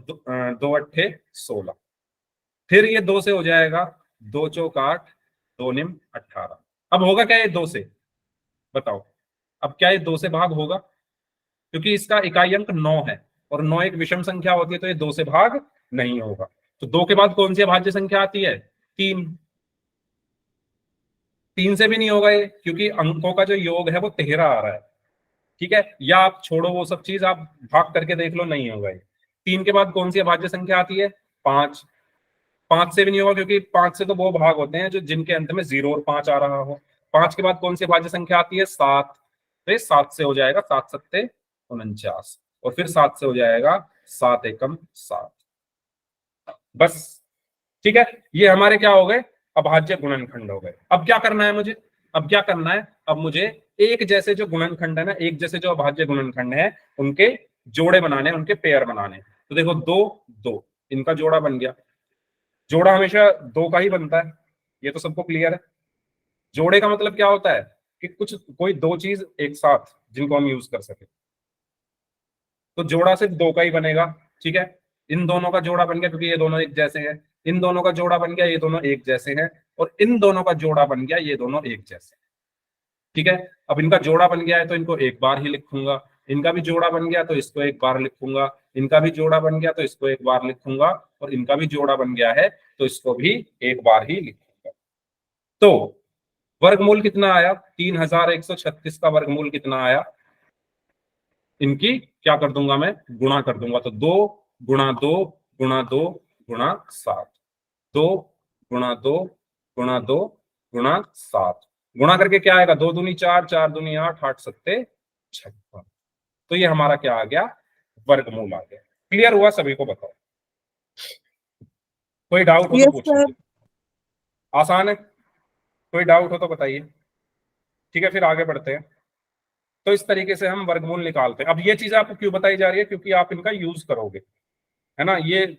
2 अट्ठे 16। फिर ये 2 से हो जाएगा। 2 चौक 8, 2 निम 18। अब होगा क्या ये 2 से? बताओ, अब क्या ये 2 से भाग होगा? क्योंकि इसका इकाई अंक 9 है, और 9 एक विषम संख्या होती है, तो ये 2 से भाग नहीं होगा। तो 2 के बाद कौन सी अभाज्य संख्या आती है? 3। 3 से भी नहीं होगा ये, क्योंकि अंकों का जो योग है वो 13 आ रहा है। ठीक है, या आप छोड़ो वो सब चीज, आप भाग करके देख लो, नहीं होगा ये। 3 के बाद कौन सी अभाज्य संख्या आती है? 5। 5 से भी नहीं होगा, क्योंकि 5 से तो वो भाग होते हैं जो जिनके अंत में 0 और 5 आ रहा हो। 5 के बाद कौन सी अभाज्य संख्या आती है? 7। तो ये 7 से हो जाएगा। 7 सत्ते 49, और फिर 7 से हो जाएगा 7 एकम 7। बस, ठीक है, ये हमारे क्या हो गए? अभाज्य गुणनखंड हो गए। अब क्या करना है मुझे? अब क्या करना है? अब मुझे एक जैसे जो गुणनखंड है ना, एक जैसे जो अभाज्य गुणनखंड है, उनके जोड़े बनाने, उनके पेयर बनाने। तो देखो 2 2, इनका जोड़ा बन गया। जोड़ा हमेशा 2 का ही बनता है, ये तो सबको क्लियर है। जोड़े का मतलब क्या होता है? कि कुछ कोई 2 चीज एक साथ जिनको हम यूज कर सके। तो जोड़ा सिर्फ 2 का ही बनेगा। ठीक है, इन दोनों का जोड़ा बन गया क्योंकि ये दोनों एक जैसे हैं। इन दोनों का जोड़ा बन गया, ये दोनों एक जैसे हैं। और इन दोनों का जोड़ा बन गया, ये दोनों एक जैसे। ठीक है, अब इनका जोड़ा बन गया है तो इनको एक बार ही लिखूंगा। इनका भी जोड़ा बन गया तो इसको एक बार लिखूंगा, इनका भी जोड़ा बन गया तो इसको एक बार लिखूंगा, और इनका भी जोड़ा बन गया है तो इसको भी एक बार ही लिखूंगा। तो वर्गमूल कितना आया? 3136 का वर्गमूल कितना आया? इनकी क्या कर दूंगा मैं? गुणा कर दूंगा। तो 2 गुणा 2 गुणा 2 गुणा 7, 2 गुणा 2 गुणा 2 गुणा 7, गुणा करके क्या आएगा? 2 दूनी 4, 4 दूनी 8, 8 सत्ते 56। तो ये हमारा क्या आ गया? वर्गमूल आ गया। क्लियर हुआ सभी को? बताओ, कोई डाउट हो तो यस पूछिए। सर। आसान है? कोई डाउट हो तो बताइए। ठीक है, फिर आगे बढ़ते हैं। तो इस तरीके से हम वर्गमूल निकालते हैं। अब ये चीज आपको क्यों बताई जा रही है? क्योंकि आप इनका यूज करोगे, है ना। ये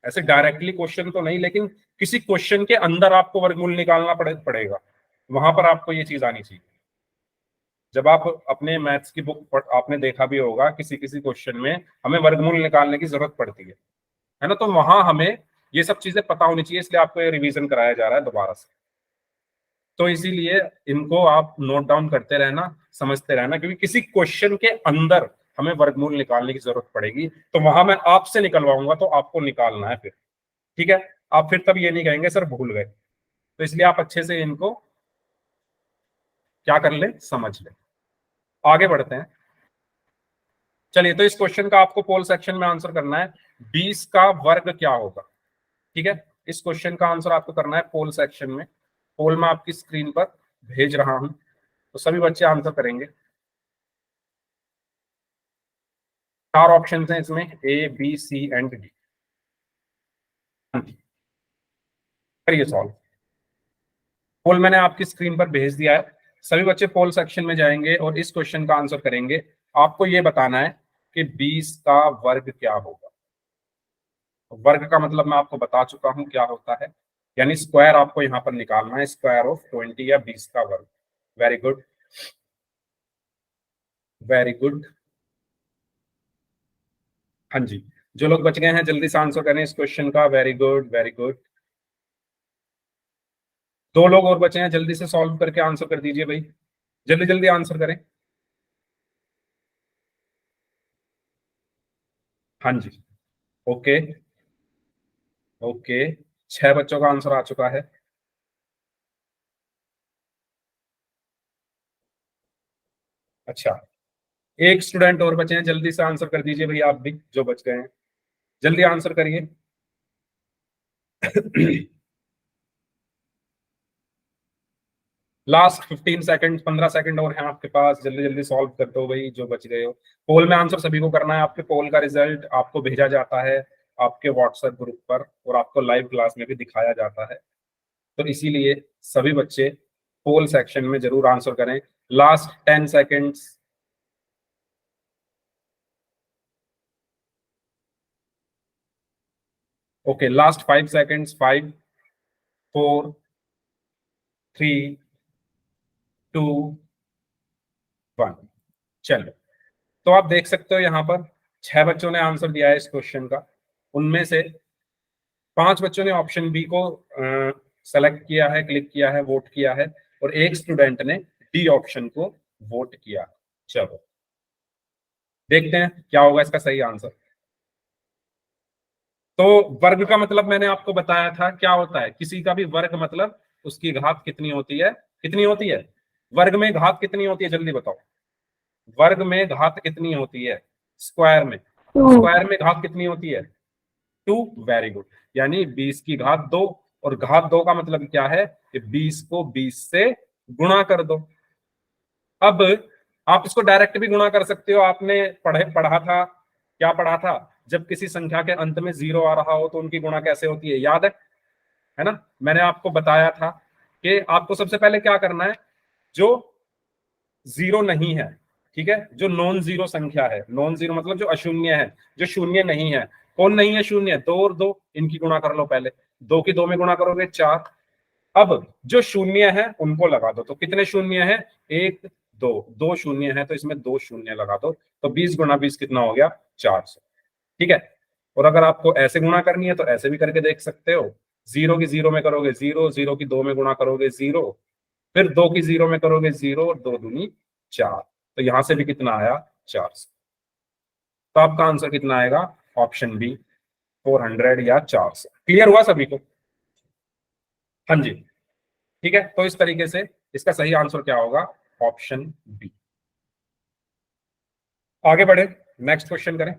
ऐसे डायरेक्टली क्वेश्चन तो नहीं, लेकिन किसी क्वेश्चन के अंदर आपको वर्गमूल निकालना पड़ेगा, वहां पर आपको ये चीज आनी चाहिए। जब आप अपने मैथ्स की बुक आपने देखा भी होगा, किसी किसी क्वेश्चन में हमें वर्गमूल निकालने की जरूरत पड़ती है ना। तो वहां हमें ये सब चीजें पता होनी चाहिए, इसलिए आपको ये रिवीजन कराया जा रहा है दोबारा से। तो इसीलिए इनको आप नोट डाउन करते रहना, समझते रहना, क्योंकि किसी क्वेश्चन के अंदर हमें वर्गमूल निकालने की जरूरत पड़ेगी, तो वहां मैं आपसे निकलवाऊंगा, तो आपको निकालना है फिर। ठीक है, आप फिर तब ये नहीं कहेंगे सर भूल गए। तो इसलिए आप अच्छे से इनको क्या कर ले, समझ ले। आगे बढ़ते हैं। चलिए, तो इस क्वेश्चन का आपको पोल सेक्शन में आंसर करना है, 20 का वर्ग क्या होगा। ठीक है, इस क्वेश्चन का आंसर आपको करना है पोल सेक्शन में। पोल में आपकी स्क्रीन पर भेज रहा हूं, तो सभी बच्चे आंसर करेंगे। 4 ऑप्शन हैं इसमें, A B C and D. करिए सॉल्व। पोल मैंने आपकी स्क्रीन पर भेज दिया है। सभी बच्चे पोल सेक्शन में जाएंगे और इस क्वेश्चन का आंसर करेंगे। आपको यह बताना है कि 20 का वर्ग क्या होगा। वर्ग का मतलब मैं आपको बता चुका हूं क्या होता है, यानी स्क्वायर आपको यहां पर निकालना है, स्क्वायर ऑफ 20 या 20 का वर्ग। Very good, very good. हाँ जी, जो लोग बच गए हैं जल्दी से आंसर करें इस क्वेश्चन का। Very good, very good. 2 लोग और बचे हैं, जल्दी से सॉल्व करके आंसर कर दीजिए भाई, जल्दी जल्दी आंसर करें। हाँ जी, ओके ओके। 6 बच्चों का आंसर आ चुका है। अच्छा, एक स्टूडेंट और बचे हैं, जल्दी से आंसर कर दीजिए भाई, आप भी जो बच गए हैं जल्दी आंसर करिए। लास्ट 15 सेकंड, 15 सेकंड और हैं आपके पास, जल्दी जल्दी सॉल्व कर दो भाई जो बच गए हो। पोल में आंसर सभी को करना है। आपके पोल का रिजल्ट आपको भेजा जाता है आपके व्हाट्सएप ग्रुप पर, और आपको लाइव क्लास में भी दिखाया जाता है। तो इसीलिए सभी बच्चे पोल सेक्शन में जरूर आंसर करें। Last 10 seconds. Okay, last 5 seconds. 5 4 3 2 1। चलो, तो आप देख सकते हो यहाँ पर 6 बच्चों ने आंसर दिया है इस क्वेश्चन का। उनमें से 5 बच्चों ने ऑप्शन बी को सेलेक्ट किया है, क्लिक किया है, वोट किया है, और एक स्टूडेंट ने डी ऑप्शन को वोट किया। चलो देखते हैं क्या होगा इसका सही आंसर। तो वर्ग का मतलब मैंने आपको बताया था क्या होता है। किसी का भी वर्ग मतलब उसकी घात कितनी होती है? कितनी होती है? वर्ग में घात कितनी होती है, जल्दी बताओ। वर्ग में घात कितनी होती है? स्क्वायर में, स्क्वायर में घात कितनी होती है? 2। वेरी गुड, यानी 20 की घात 2। और घात 2 का मतलब क्या है कि 20 को 20 से गुणा कर दो। अब आप इसको डायरेक्ट भी गुणा कर सकते हो। आपने पढ़ा था, क्या पढ़ा था? जब किसी संख्या के अंत में 0 आ रहा हो तो उनकी गुणा कैसे होती है, याद है ना। मैंने आपको बताया था कि आपको सबसे पहले क्या करना है, जो 0 नहीं है, ठीक है, जो नॉन जीरो संख्या है, नॉन जीरो मतलब जो अशून्य है, जो शून्य नहीं है। कौन नहीं है शून्य? 2 और 2, इनकी गुणा कर लो पहले। 2 की 2 में गुणा करोगे 4। अब जो शून्य है उनको लगा दो। तो कितने शून्य है? 1 2, 2 शून्य है तो इसमें 2 शून्य लगा दो। तो 20 गुणा 20 कितना हो गया? 400। ठीक है, और अगर आपको ऐसे गुणा करनी है तो ऐसे भी करके देख सकते हो। 0 की 0 में करोगे 0, 0 की 2 में गुणा करोगे 0, फिर 2 की 0 में करोगे 0, और 2 दूनी 4। तो यहां से भी कितना आया? 400। तो आपका आंसर कितना आएगा? ऑप्शन बी 400 या 400। क्लियर हुआ सभी को? हाँ जी, ठीक है। तो इस तरीके से इसका सही आंसर क्या होगा? Option B. आगे बढ़े, नेक्स्ट क्वेश्चन करें।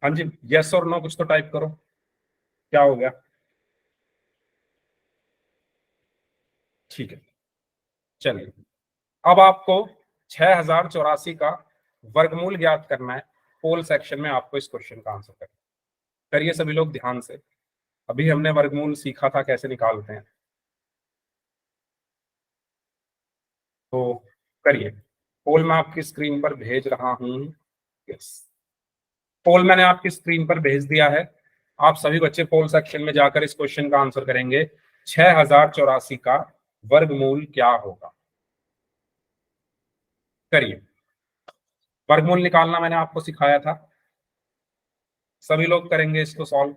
हाँ जी, यस और नो कुछ तो टाइप करो, क्या हो गया? ठीक है, चलिए। अब आपको 6084 का वर्गमूल ज्ञात करना है। पोल सेक्शन में आपको इस क्वेश्चन का आंसर करना है। करिए सभी लोग ध्यान से। अभी हमने वर्गमूल सीखा था कैसे निकालते हैं, तो करिए। पोल मैं आपकी स्क्रीन पर भेज रहा हूं। यस, पोल मैंने आपकी स्क्रीन पर भेज दिया है। आप सभी बच्चे पोल सेक्शन में जाकर इस क्वेश्चन का आंसर करेंगे। 6084 का वर्गमूल क्या होगा? करिए। वर्गमूल निकालना मैंने आपको सिखाया था, सभी लोग करेंगे इसको सॉल्व।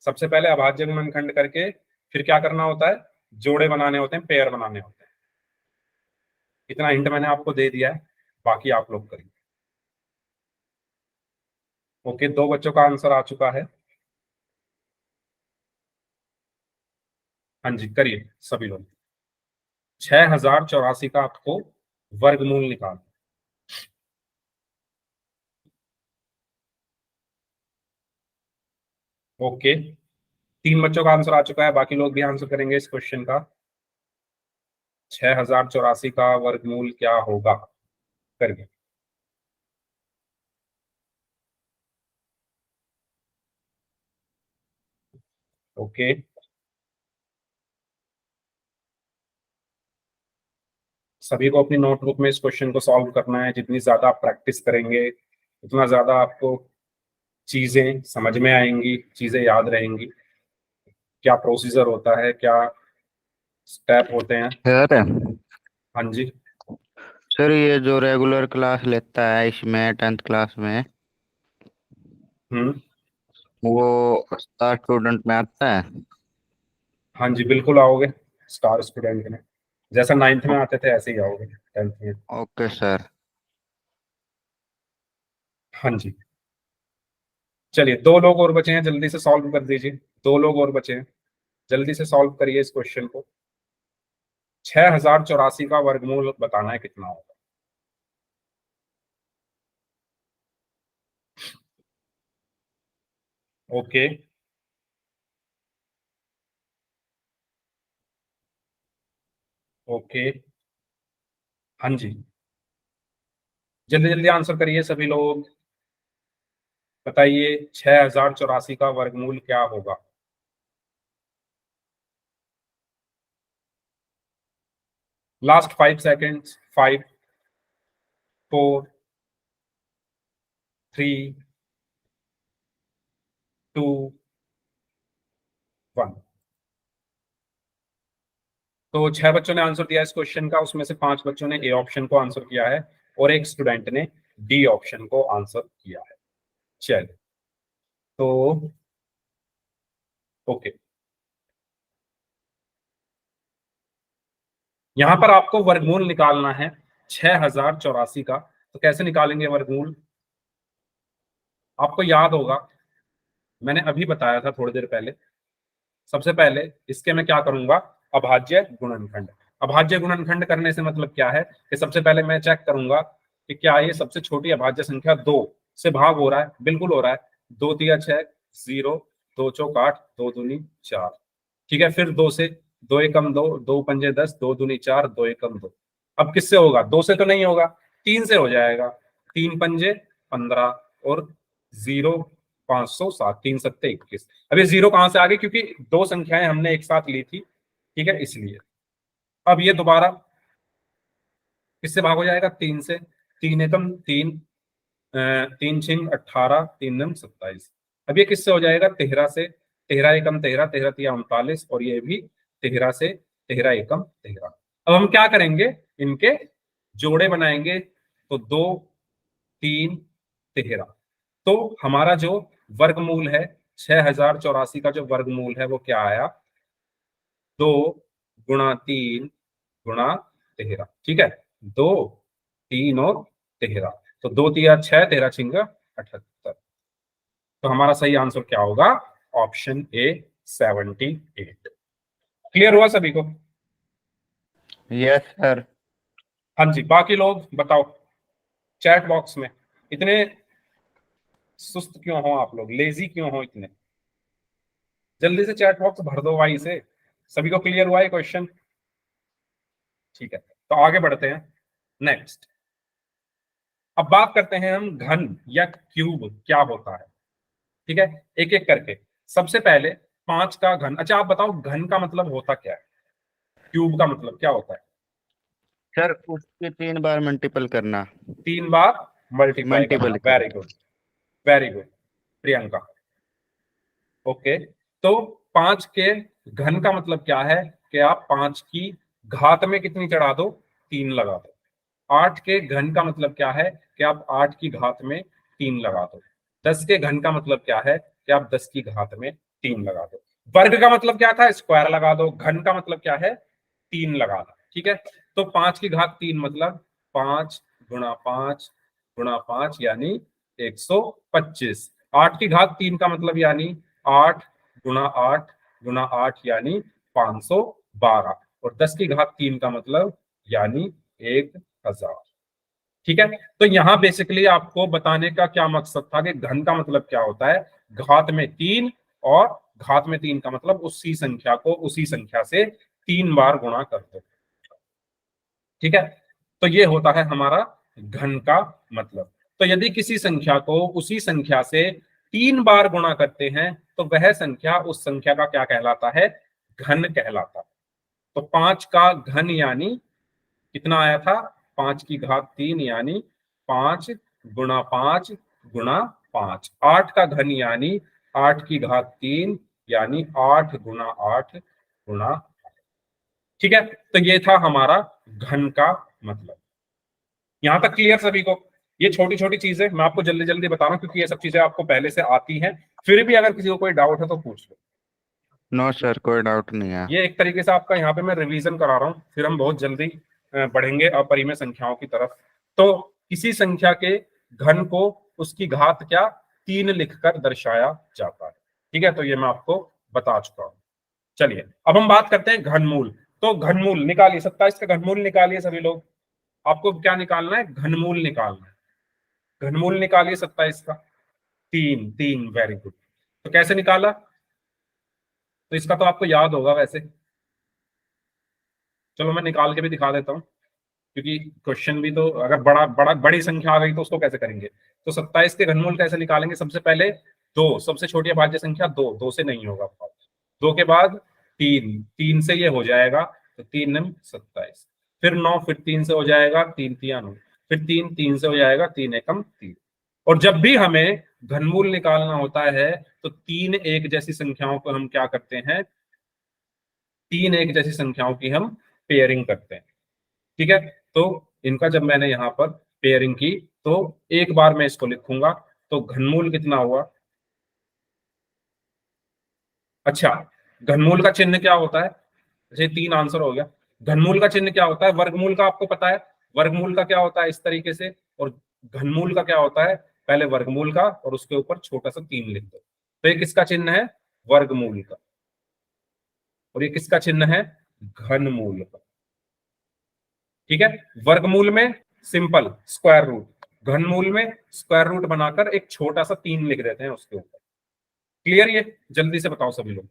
सबसे पहले अभाज्य गुणनखंड करके फिर क्या करना होता है? जोड़े बनाने होते हैं, पेयर बनाने होते हैं। इतना हिंट मैंने आपको दे दिया है, बाकी आप लोग करेंगे। ओके, 2 बच्चों का आंसर आ चुका है। हाँ जी, करिए सभी लोग। 6084 का आपको वर्गमूल निकाल। ओके, 3 बच्चों का आंसर आ चुका है, बाकी लोग भी आंसर करेंगे इस क्वेश्चन का। 6084 का वर्गमूल क्या होगा? करिए। ओके, सभी को अपनी नोटबुक में इस क्वेश्चन को सॉल्व करना है। जितनी ज्यादा आप प्रैक्टिस करेंगे उतना ज्यादा आपको चीजें समझ में आएंगी, चीजें याद रहेंगी, क्या प्रोसीजर होता है, क्या स्टेप होते हैं। सर हाँ जी। सर ये जो रेगुलर क्लास लेता है इसमें 10th क्लास में, हम्म। वो स्टार स्टूडेंट में आता है? हाँ जी, बिल्कुल आओगे स्टार स्टूडेंट में। जैसा 9th में आते थे ऐसे ही आओगे 10th में। Okay sir. हाँ जी, चलिए 2 लोग और बचे हैं, जल्दी से सॉल्व कर दीजिए। 2 लोग और बचे हैं, जल्दी से सॉल्व करिए इस क्वेश्चन को। 6084 का वर्गमूल बताना है कितना होगा। Okay, okay. हाँ जी, जल्दी जल्दी आंसर करिए सभी लोग। बताइए 6084 का वर्गमूल क्या होगा? Last 5 seconds. 5, 4, 3, 2, 1। तो 6 बच्चों ने आंसर दिया इस क्वेश्चन का, उसमें से 5 बच्चों ने ए ऑप्शन को आंसर किया है और एक स्टूडेंट ने डी ऑप्शन को आंसर किया है। चलिए, तो ओके, यहां पर आपको वर्गमूल निकालना है 6084 का। तो कैसे निकालेंगे वर्गमूल? आपको याद होगा, मैंने अभी बताया था थोड़ी देर पहले। सबसे पहले इसके मैं क्या करूंगा? अभाज्य गुणनखंड। अभाज्य गुणनखंड करने से मतलब क्या है कि सबसे पहले मैं चेक करूंगा कि क्या ये सबसे छोटी अभाज्य संख्या 2 से भाग हो रहा है। बिल्कुल हो रहा है। 2 तिया 6, 0, 2 चौक 8, 2 दूनी 4। ठीक है, फिर 2 से, 2 एकम 2, 2 पंजे 10, 2 दूनी 4, 2 एकम 2। अब किससे होगा? 2 से तो नहीं होगा, 3 से हो जाएगा। 3 पंजे 15 और 0 507, 3 सत्ते 21। अब ये 0 कहां से आ गए? क्योंकि 2 संख्याएं हमने एक साथ ली थी, ठीक है, इसलिए। अब ये दोबारा किससे भाग हो जाएगा? 3 से। 3 एकम 3, 3 छिंग 18, 3 नम 27। अब ये किससे हो जाएगा? 13 से। 13 एकम 13, 13 तिया 39, और ये भी 13 से। 13 एकम 13। अब हम क्या करेंगे? इनके जोड़े बनाएंगे। तो 2, 3, 13। तो हमारा जो वर्गमूल है 6084 का, जो वर्गमूल है वो क्या आया? 2 गुणा 3 गुणा 13। ठीक है, 2 3 और 13, तो 2 तिया 6, 13 छिंग 78। तो हमारा सही आंसर क्या होगा? Option A 78। क्लियर हुआ सभी को? Yes sir. हाँ जी, बाकी लोग बताओ चैट बॉक्स में। इतने सुस्त क्यों हो आप लोग, लेजी क्यों हो इतने? जल्दी से चैट बॉक्स भर दो भाई से। सभी को क्लियर हुआ है क्वेश्चन? ठीक है, तो आगे बढ़ते हैं नेक्स्ट। अब बात करते हैं हम घन या क्यूब क्या होता है। ठीक है, एक एक करके। सबसे पहले 5 का घन। अच्छा आप बताओ घन का मतलब होता क्या है, क्यूब का मतलब क्या होता है? सर उसके 3 बार मल्टीपल करना। 3 बार मल्टीप्लाई करना। मल्टीपल वेरी करना। Good, very good Priyanka. Okay, तो 5 के घन का मतलब क्या है कि आप 5 की घात में कितनी चढ़ा दो? 3 लगा दो। 8 के घन का मतलब क्या है कि आप 8 की घात में 3 लगा दो। 10 के घन का मतलब क्या है कि आप 10 की घात में 3 लगा दो। वर्ग का मतलब क्या था? स्क्वायर लगा दो। घन का मतलब क्या है? 3 लगाना। ठीक है, तो 5 की घात 3 मतलब 5 गुणा 5 गुणा 5 यानी 125। 8 की घात 3 का मतलब यानी 8 गुणा 8 गुणा 8 यानी 512। और 10 की घात 3 का मतलब यानी 1000। ठीक है, तो यहां बेसिकली आपको बताने का क्या मकसद था कि घन का मतलब क्या होता है? घात में 3, और घात में 3 का मतलब उसी संख्या को उसी संख्या से 3 बार गुणा कर दो। ठीक है, तो ये होता है हमारा घन का मतलब। तो यदि किसी संख्या को उसी संख्या से 3 बार गुणा करते हैं तो वह संख्या उस संख्या का क्या कहलाता है? घन कहलाता है। तो 5 का घन यानी कितना आया था? 5 की घात 3 यानी 5 गुणा 5 गुणा 5। 8 का घन यानी 8 की घात 3 यानी 8 गुणा 8 गुणा। ठीक है, तो ये था हमारा घन का मतलब। यहां तक क्लियर सभी को? ये छोटी छोटी चीजें मैं आपको जल्दी जल्दी बता रहा हूं क्योंकि ये सब चीजें आपको पहले से आती हैं। फिर भी अगर किसी को कोई डाउट है तो पूछ लो। नो सर कोई डाउट नहीं है। ये एक तरीके से आपका यहाँ पे मैं रिवीजन करा रहा हूँ, फिर हम बहुत जल्दी बढ़ेंगे अपरिमेय संख्याओं की तरफ। तो किसी संख्या के घन को उसकी घात क्या 3 लिखकर दर्शाया जाता है। ठीक है, तो ये मैं आपको बता चुका हूं। चलिए अब हम बात करते हैं घनमूल। तो घनमूल निकालिए, 27 का घनमूल निकालिए सभी लोग। आपको क्या निकालना है? घनमूल निकालना है। घनमूल निकालिए 27 का। 3 3, वेरी गुड। तो कैसे निकाला? तो इसका तो आपको याद होगा वैसे। चलो मैं निकाल के भी दिखा देता हूँ, क्योंकि क्वेश्चन भी तो अगर बड़ी संख्या आ गई तो उसको कैसे करेंगे। तो 27 के घनमूल कैसे निकालेंगे? सबसे पहले 2, सबसे छोटी अभाज्य संख्या 2, 2 से नहीं होगा। 2 के बाद 3, 3 से ये हो जाएगा, तो 3 9 27। फिर 9, फिर 3 से हो जाएगा, 3 3 9। फिर 3 3 से हो जाएगा, 3 1 3। और जब भी हमें घनमूल निकालना होता है तो 3 एक जैसी संख्याओं को हम क्या करते हैं? 3 एक जैसी संख्याओं की हम पेयरिंग करते हैं। ठीक है, तो इनका जब मैंने यहां पर पेयरिंग की तो एक बार मैं इसको लिखूंगा। तो घनमूल कितना हुआ? अच्छा, घनमूल का चिन्ह क्या होता है? जैसे 3 आंसर हो गया। घनमूल का चिन्ह क्या होता है? वर्गमूल का आपको पता है। वर्गमूल का क्या होता है? इस तरीके से। और घनमूल का क्या होता है? पहले वर्गमूल का और उसके ऊपर छोटा सा 3 लिख दो। तो ये किसका चिन्ह है? वर्गमूल का। और ये किसका चिन्ह है? घनमूल का। ठीक है, वर्गमूल में सिंपल स्क्वायर रूट, घनमूल में स्क्वायर रूट बनाकर एक छोटा सा 3 लिख देते हैं उसके ऊपर। क्लियर? ये जल्दी से बताओ सभी लोग,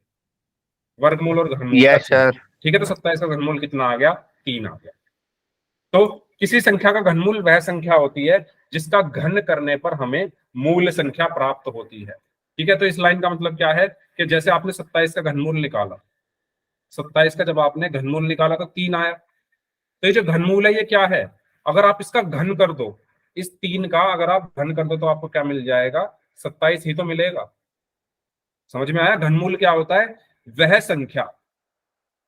वर्गमूल और घनमूल का यस चिन्ह। सर। ठीक है, तो 27 का घनमूल कितना आ गया? 3 आ गया। तो किसी संख्या का घनमूल वह संख्या होती है जिसका घन करने पर हमें मूल संख्या प्राप्त होती है। ठीक है, तो इस लाइन का मतलब क्या है कि जैसे आपने 27 का घनमूल निकाला, 27 का जब आपने घनमूल निकाला तो 3 आया। तो ये जो घनमूल है ये क्या है? अगर आप इसका घन कर दो, इस 3 का अगर आप घन कर दो तो आपको क्या मिल जाएगा? 27 ही तो मिलेगा। समझ में आया? घनमूल क्या होता है? वह संख्या,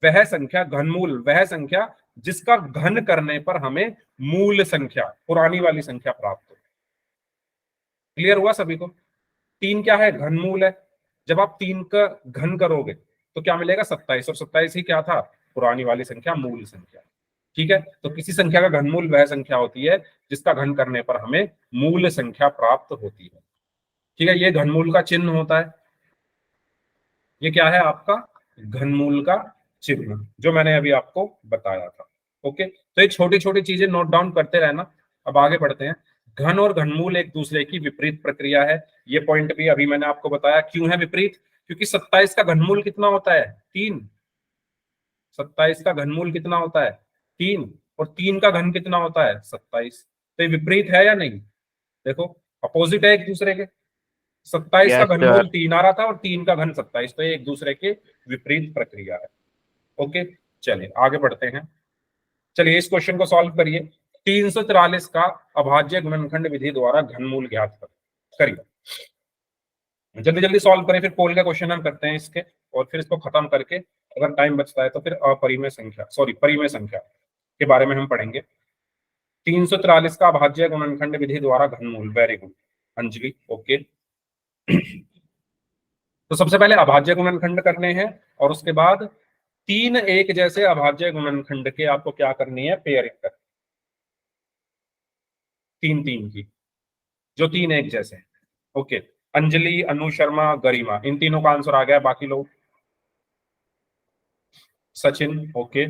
वह संख्या घनमूल वह संख्या जिसका घन करने पर हमें मूल संख्या, पुरानी वाली संख्या प्राप्त हो। क्लियर हुआ सभी को? 3 क्या है? घनमूल है। जब आप 3 का घन करोगे तो क्या मिलेगा? 27। और 27 ही क्या था? पुरानी वाली संख्या, मूल संख्या। ठीक है, तो किसी संख्या का घनमूल वह संख्या होती है जिसका घन करने पर हमें मूल संख्या प्राप्त होती है। ठीक है, ये घनमूल का चिन्ह होता है। ये क्या है आपका घनमूल का चिन्ह, जो मैंने अभी आपको बताया था। ओके, तो ये छोटी छोटी चीजें नोट डाउन करते रहना। अब आगे बढ़ते हैं। घन और घनमूल एक दूसरे की विपरीत प्रक्रिया है। ये पॉइंट भी अभी मैंने आपको बताया क्यों है विपरीत, क्योंकि 27 का घनमूल कितना होता है 3। 27 का घनमूल कितना होता है 3, और 3 का घन कितना होता है 27। तो ये विपरीत है या नहीं, देखो अपोजिट है एक दूसरे के। 27 का यस घनमूल सर। 3 आ रहा था और 3 का घन 27, तो ये एक दूसरे के विपरीत प्रक्रिया है। ओके, चलिए आगे बढ़ते हैं। चलिए इस क्वेश्चन को सॉल्व करिए। 343 का अभाज्य गुणनखंड विधि द्वारा घनमूल ज्ञात करिए। जल्दी जल्दी सॉल्व करें, फिर पोल का क्वेश्चन हम करते हैं इसके, और फिर इसको खत्म करके अगर टाइम बचता है तो फिर अपरिमेय संख्या, सॉरी परिमेय संख्या के बारे में हम पढ़ेंगे। 343 का अभाज्य गुणनखंड विधि द्वारा घनमूल, वेरी गुड अंजलि। ओके, तो सबसे पहले अभाज्य गुणनखंड करने हैं, और उसके बाद 3 एक जैसे अभाज्य गुणनखंड के आपको क्या करनी है, पेयरिंग करनी, 3 3 की, जो 3 एक जैसे हैं। ओके, अंजलि, अनु शर्मा, गरिमा, इन तीनों का आंसर आ गया। बाकी लोग, सचिन, ओके,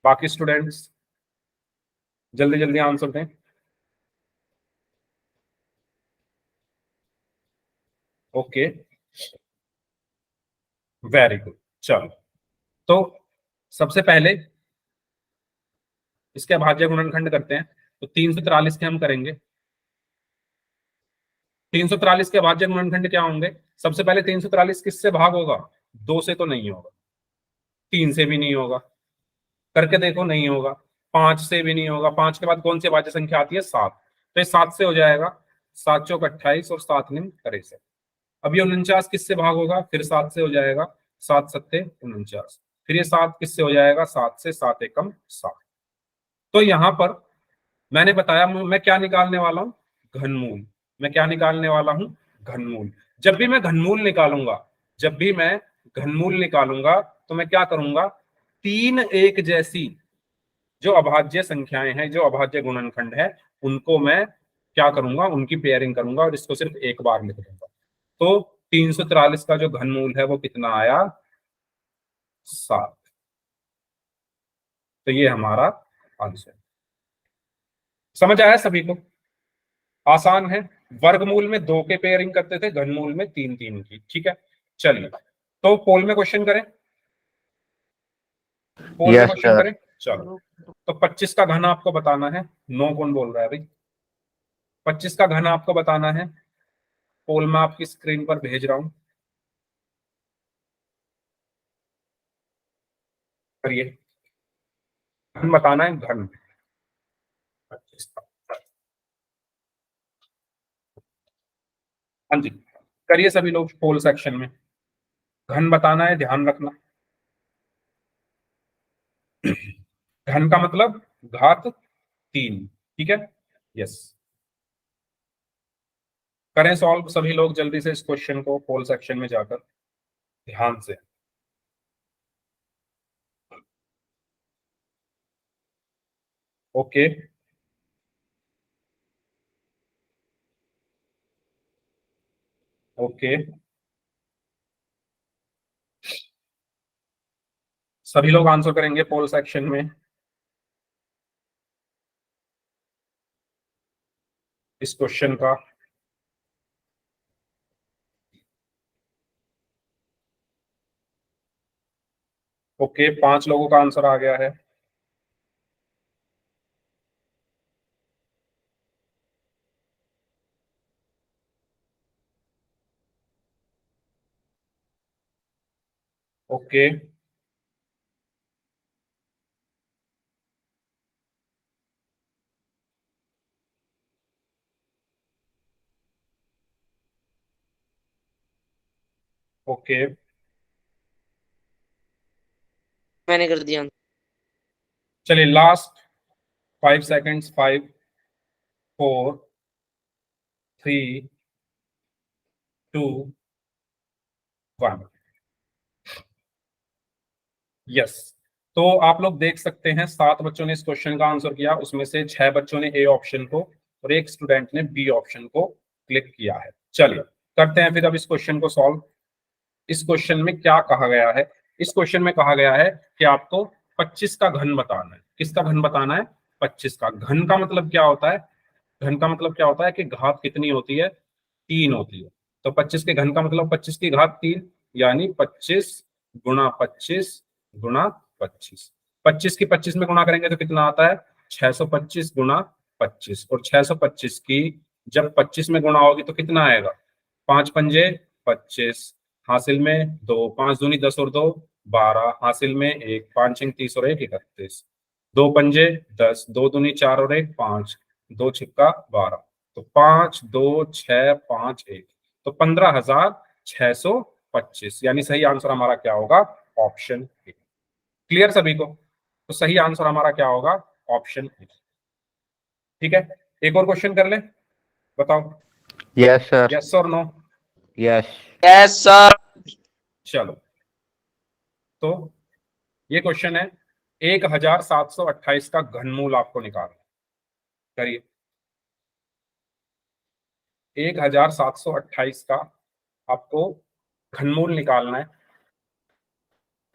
बाकी स्टूडेंट्स जल्दी जल्दी आंसर दें। Okay, very good. चलो, तो सबसे पहले इसके अभाज्य गुणनखंड करते हैं। तो 343 के हम करेंगे। 343 के अभाज्य गुणनखंड क्या होंगे, सबसे पहले 343 किससे भाग होगा, 2 से तो नहीं होगा, 3 से भी नहीं होगा, करके देखो नहीं होगा, 5 से भी नहीं होगा। 5 के बाद कौन सी अभाज्य संख्या आती है, 7, तो ये 7 से हो जाएगा। 7 चौक 28 और 7 निम 63। अब ये 49 किससे भाग होगा, फिर 7 से हो जाएगा, 7 सत्ते 49। फिर ये 7 किससे हो जाएगा, 7 से, 7 एकम 7। तो यहां पर मैंने बताया मैं क्या निकालने वाला हूं, घनमूल। मैं क्या निकालने वाला हूं, घनमूल। जब भी मैं घनमूल निकालूंगा, जब भी मैं घनमूल निकालूंगा, तो मैं क्या करूंगा, 3 एक जैसी जो अभाज्य संख्याएं हैं, जो अभाज्य गुणनखंड है, उनको मैं क्या करूंगा, उनकी पेयरिंग करूंगा, और इसको सिर्फ एक बार लिख दूंगा। तो 343 का जो घनमूल है वो कितना आया, 7। तो ये हमारा आंसर। समझ आया सभी को, आसान है। वर्गमूल में 2 के पेयरिंग करते थे, घनमूल में 3 3 की। ठीक है, चलिए तो पोल में क्वेश्चन करें, पोल में यस क्वेश्चन सर। करें। चलो, तो 25 का घन आपको बताना है। नो कौन बोल रहा है भाई, 25 का घन आपको बताना है। पोल में आपकी स्क्रीन पर भेज रहा हूं, करिए। घन बताना है, घन 25 का। हाँ जी, करिए सभी लोग पोल सेक्शन में। घन बताना है, ध्यान रखना। घन का मतलब घात 3। ठीक है, यस। करें सॉल्व सभी लोग जल्दी से इस क्वेश्चन को पोल सेक्शन में जाकर ध्यान से। ओके, ओके, सभी लोग आंसर करेंगे पोल सेक्शन में इस क्वेश्चन का। ओके, 5 लोगों का आंसर आ गया है। ओके, ओके, मैंने कर दिया। चलिए लास्ट 5 सेकेंड्स, 5 4 3 2 1। यस, तो आप लोग देख सकते हैं 7 बच्चों ने इस क्वेश्चन का आंसर किया, उसमें से 6 बच्चों ने ए ऑप्शन को और एक स्टूडेंट ने बी ऑप्शन को क्लिक किया है। चलिए करते हैं फिर अब इस क्वेश्चन को सॉल्व। इस क्वेश्चन में क्या कहा गया है? इस क्वेश्चन में कहा गया है कि आपको 25 का घन बताना है। किसका घन बताना है? 25 का। घन का मतलब क्या होता है? घन का मतलब क्या होता है कि घात कितनी होती है? 3 होती है। तो 25 के घन का मतलब 25 की घात 3, यानी 25 गुणा 25 गुणा 25। 25 की 25 में गुणा करेंगे तो कितना आता है? 625 गुणा 25। और 625 की जब 25 में गुणा होगी तो कितना आएगा? 5 पंजे 25, हासिल में 2, 5 दूनी 10 और 2 12, हासिल में 1, 5 छिंग 30 और 1 31, 2 पंजे 10, 2 दूनी 4 और 1 5, 2 छिक्का 12, तो 5 2 6 5 1, तो 15,625, यानी सही आंसर हमारा क्या होगा? Option A. क्लियर सभी को? तो सही आंसर हमारा क्या होगा? Option A. ठीक है, एक और क्वेश्चन कर ले, बताओ यस सर। यस और नो। यस। Yes sir. चलो, तो ये क्वेश्चन है 1728 का घनमूल आपको निकालना। करिए, 1728 का आपको घनमूल निकालना है।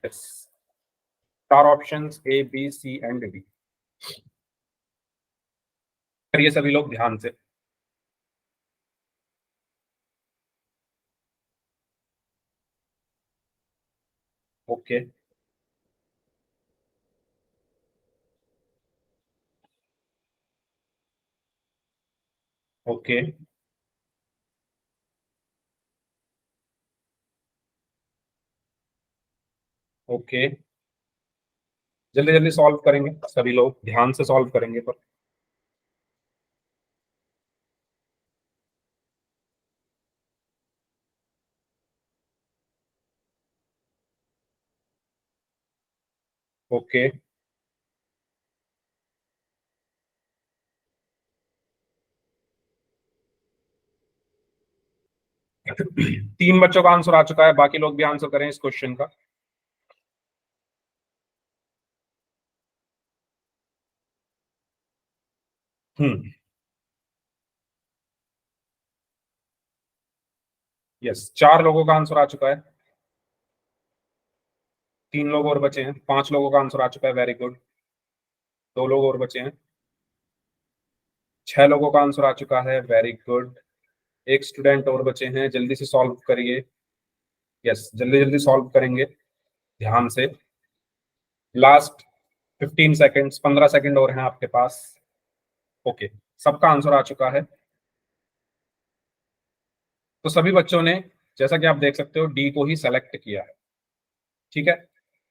Yes, 4 options A B C and D. करिए सभी लोग ध्यान से। ओके, ओके, ओके, जल्दी जल्दी सॉल्व करेंगे सभी लोग, ध्यान से सॉल्व करेंगे पर। ओके, तीन बच्चों का आंसर आ चुका है, बाकी लोग भी आंसर करें इस क्वेश्चन का। यस, 4 लोगों का आंसर आ चुका है, 3 लोग और बचे हैं, 5 लोगों का आंसर आ चुका है, वेरी गुड। 2 लोग और बचे हैं, 6 लोगों का आंसर आ चुका है, वेरी गुड। एक स्टूडेंट और बचे हैं, जल्दी से सॉल्व करिए। यस, जल्दी जल्दी सॉल्व करेंगे ध्यान से। लास्ट 15 सेकेंड्स, 15 सेकेंड और हैं आपके पास। ओके, सबका आंसर आ चुका है। तो सभी बच्चों ने, जैसा कि आप देख सकते हो, डी को ही सेलेक्ट किया है। ठीक है,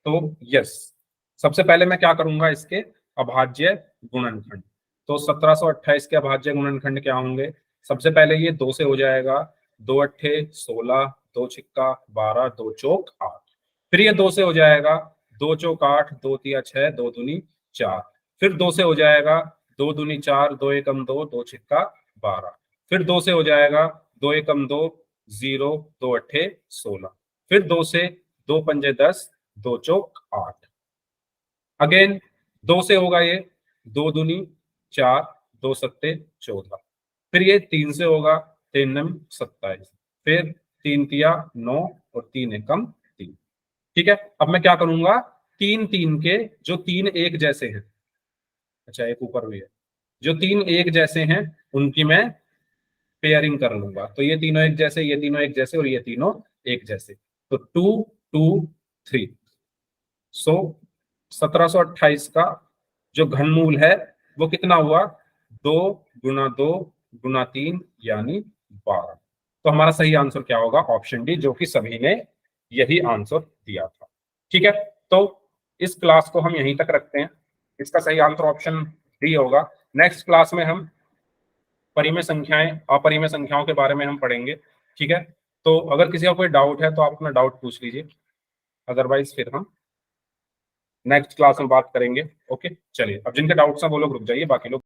तो यस, सबसे पहले मैं क्या करूंगा? इसके अभाज्य गुणनखंड। तो 1728 के अभाज्य गुणनखंड क्या होंगे? सबसे पहले ये 2 से हो जाएगा, 2 अट्ठे 16, 2 छिक्का 12, 2 चौक 8। फिर ये 2 से हो जाएगा, 2 चौक 8, 2 तिया 6, 2 दूनी 4। फिर 2 से हो जाएगा, 2 दूनी 4, 2 एकम 2, 2 छिक्का 12। फिर 2 से हो जाएगा, 2 एकम 2 0, 2 अट्ठे 16। फिर 2 से, 2 पंजे 10, 2 चौक 8। अगेन 2 से होगा ये, 2 दूनी 4, 2 सत्ते 14। फिर ये 3 से होगा, 3 नम 27। फिर 3 तिया 9 और 3 एकम 3। ठीक है, अब मैं क्या करूंगा? 3 3 के जो 3 एक जैसे हैं, अच्छा एक ऊपर भी है, जो 3 एक जैसे हैं उनकी मैं पेयरिंग कर लूंगा। तो ये तीनों एक जैसे, ये तीनों एक जैसे और ये तीनों एक जैसे, तो 2 2 3। सो 1728 का जो घनमूल है वो कितना हुआ? 2 गुना 2 गुना 3, यानी 12। तो हमारा सही आंसर क्या होगा? ऑप्शन डी, जो कि सभी ने यही आंसर दिया था। ठीक है, तो इस क्लास को हम यहीं तक रखते हैं। इसका सही आंसर ऑप्शन डी होगा। नेक्स्ट क्लास में हम परिमेय संख्याएं, अपरिमेय संख्याओं के बारे में हम पढ़ेंगे। ठीक है, तो अगर किसी का कोई डाउट है तो आप अपना डाउट पूछ लीजिए, अदरवाइज फिर हम नेक्स्ट क्लास में बात करेंगे। ओके, चलिए, अब जिनके डाउट्स हैं वो लोग रुक जाइए, बाकी लोग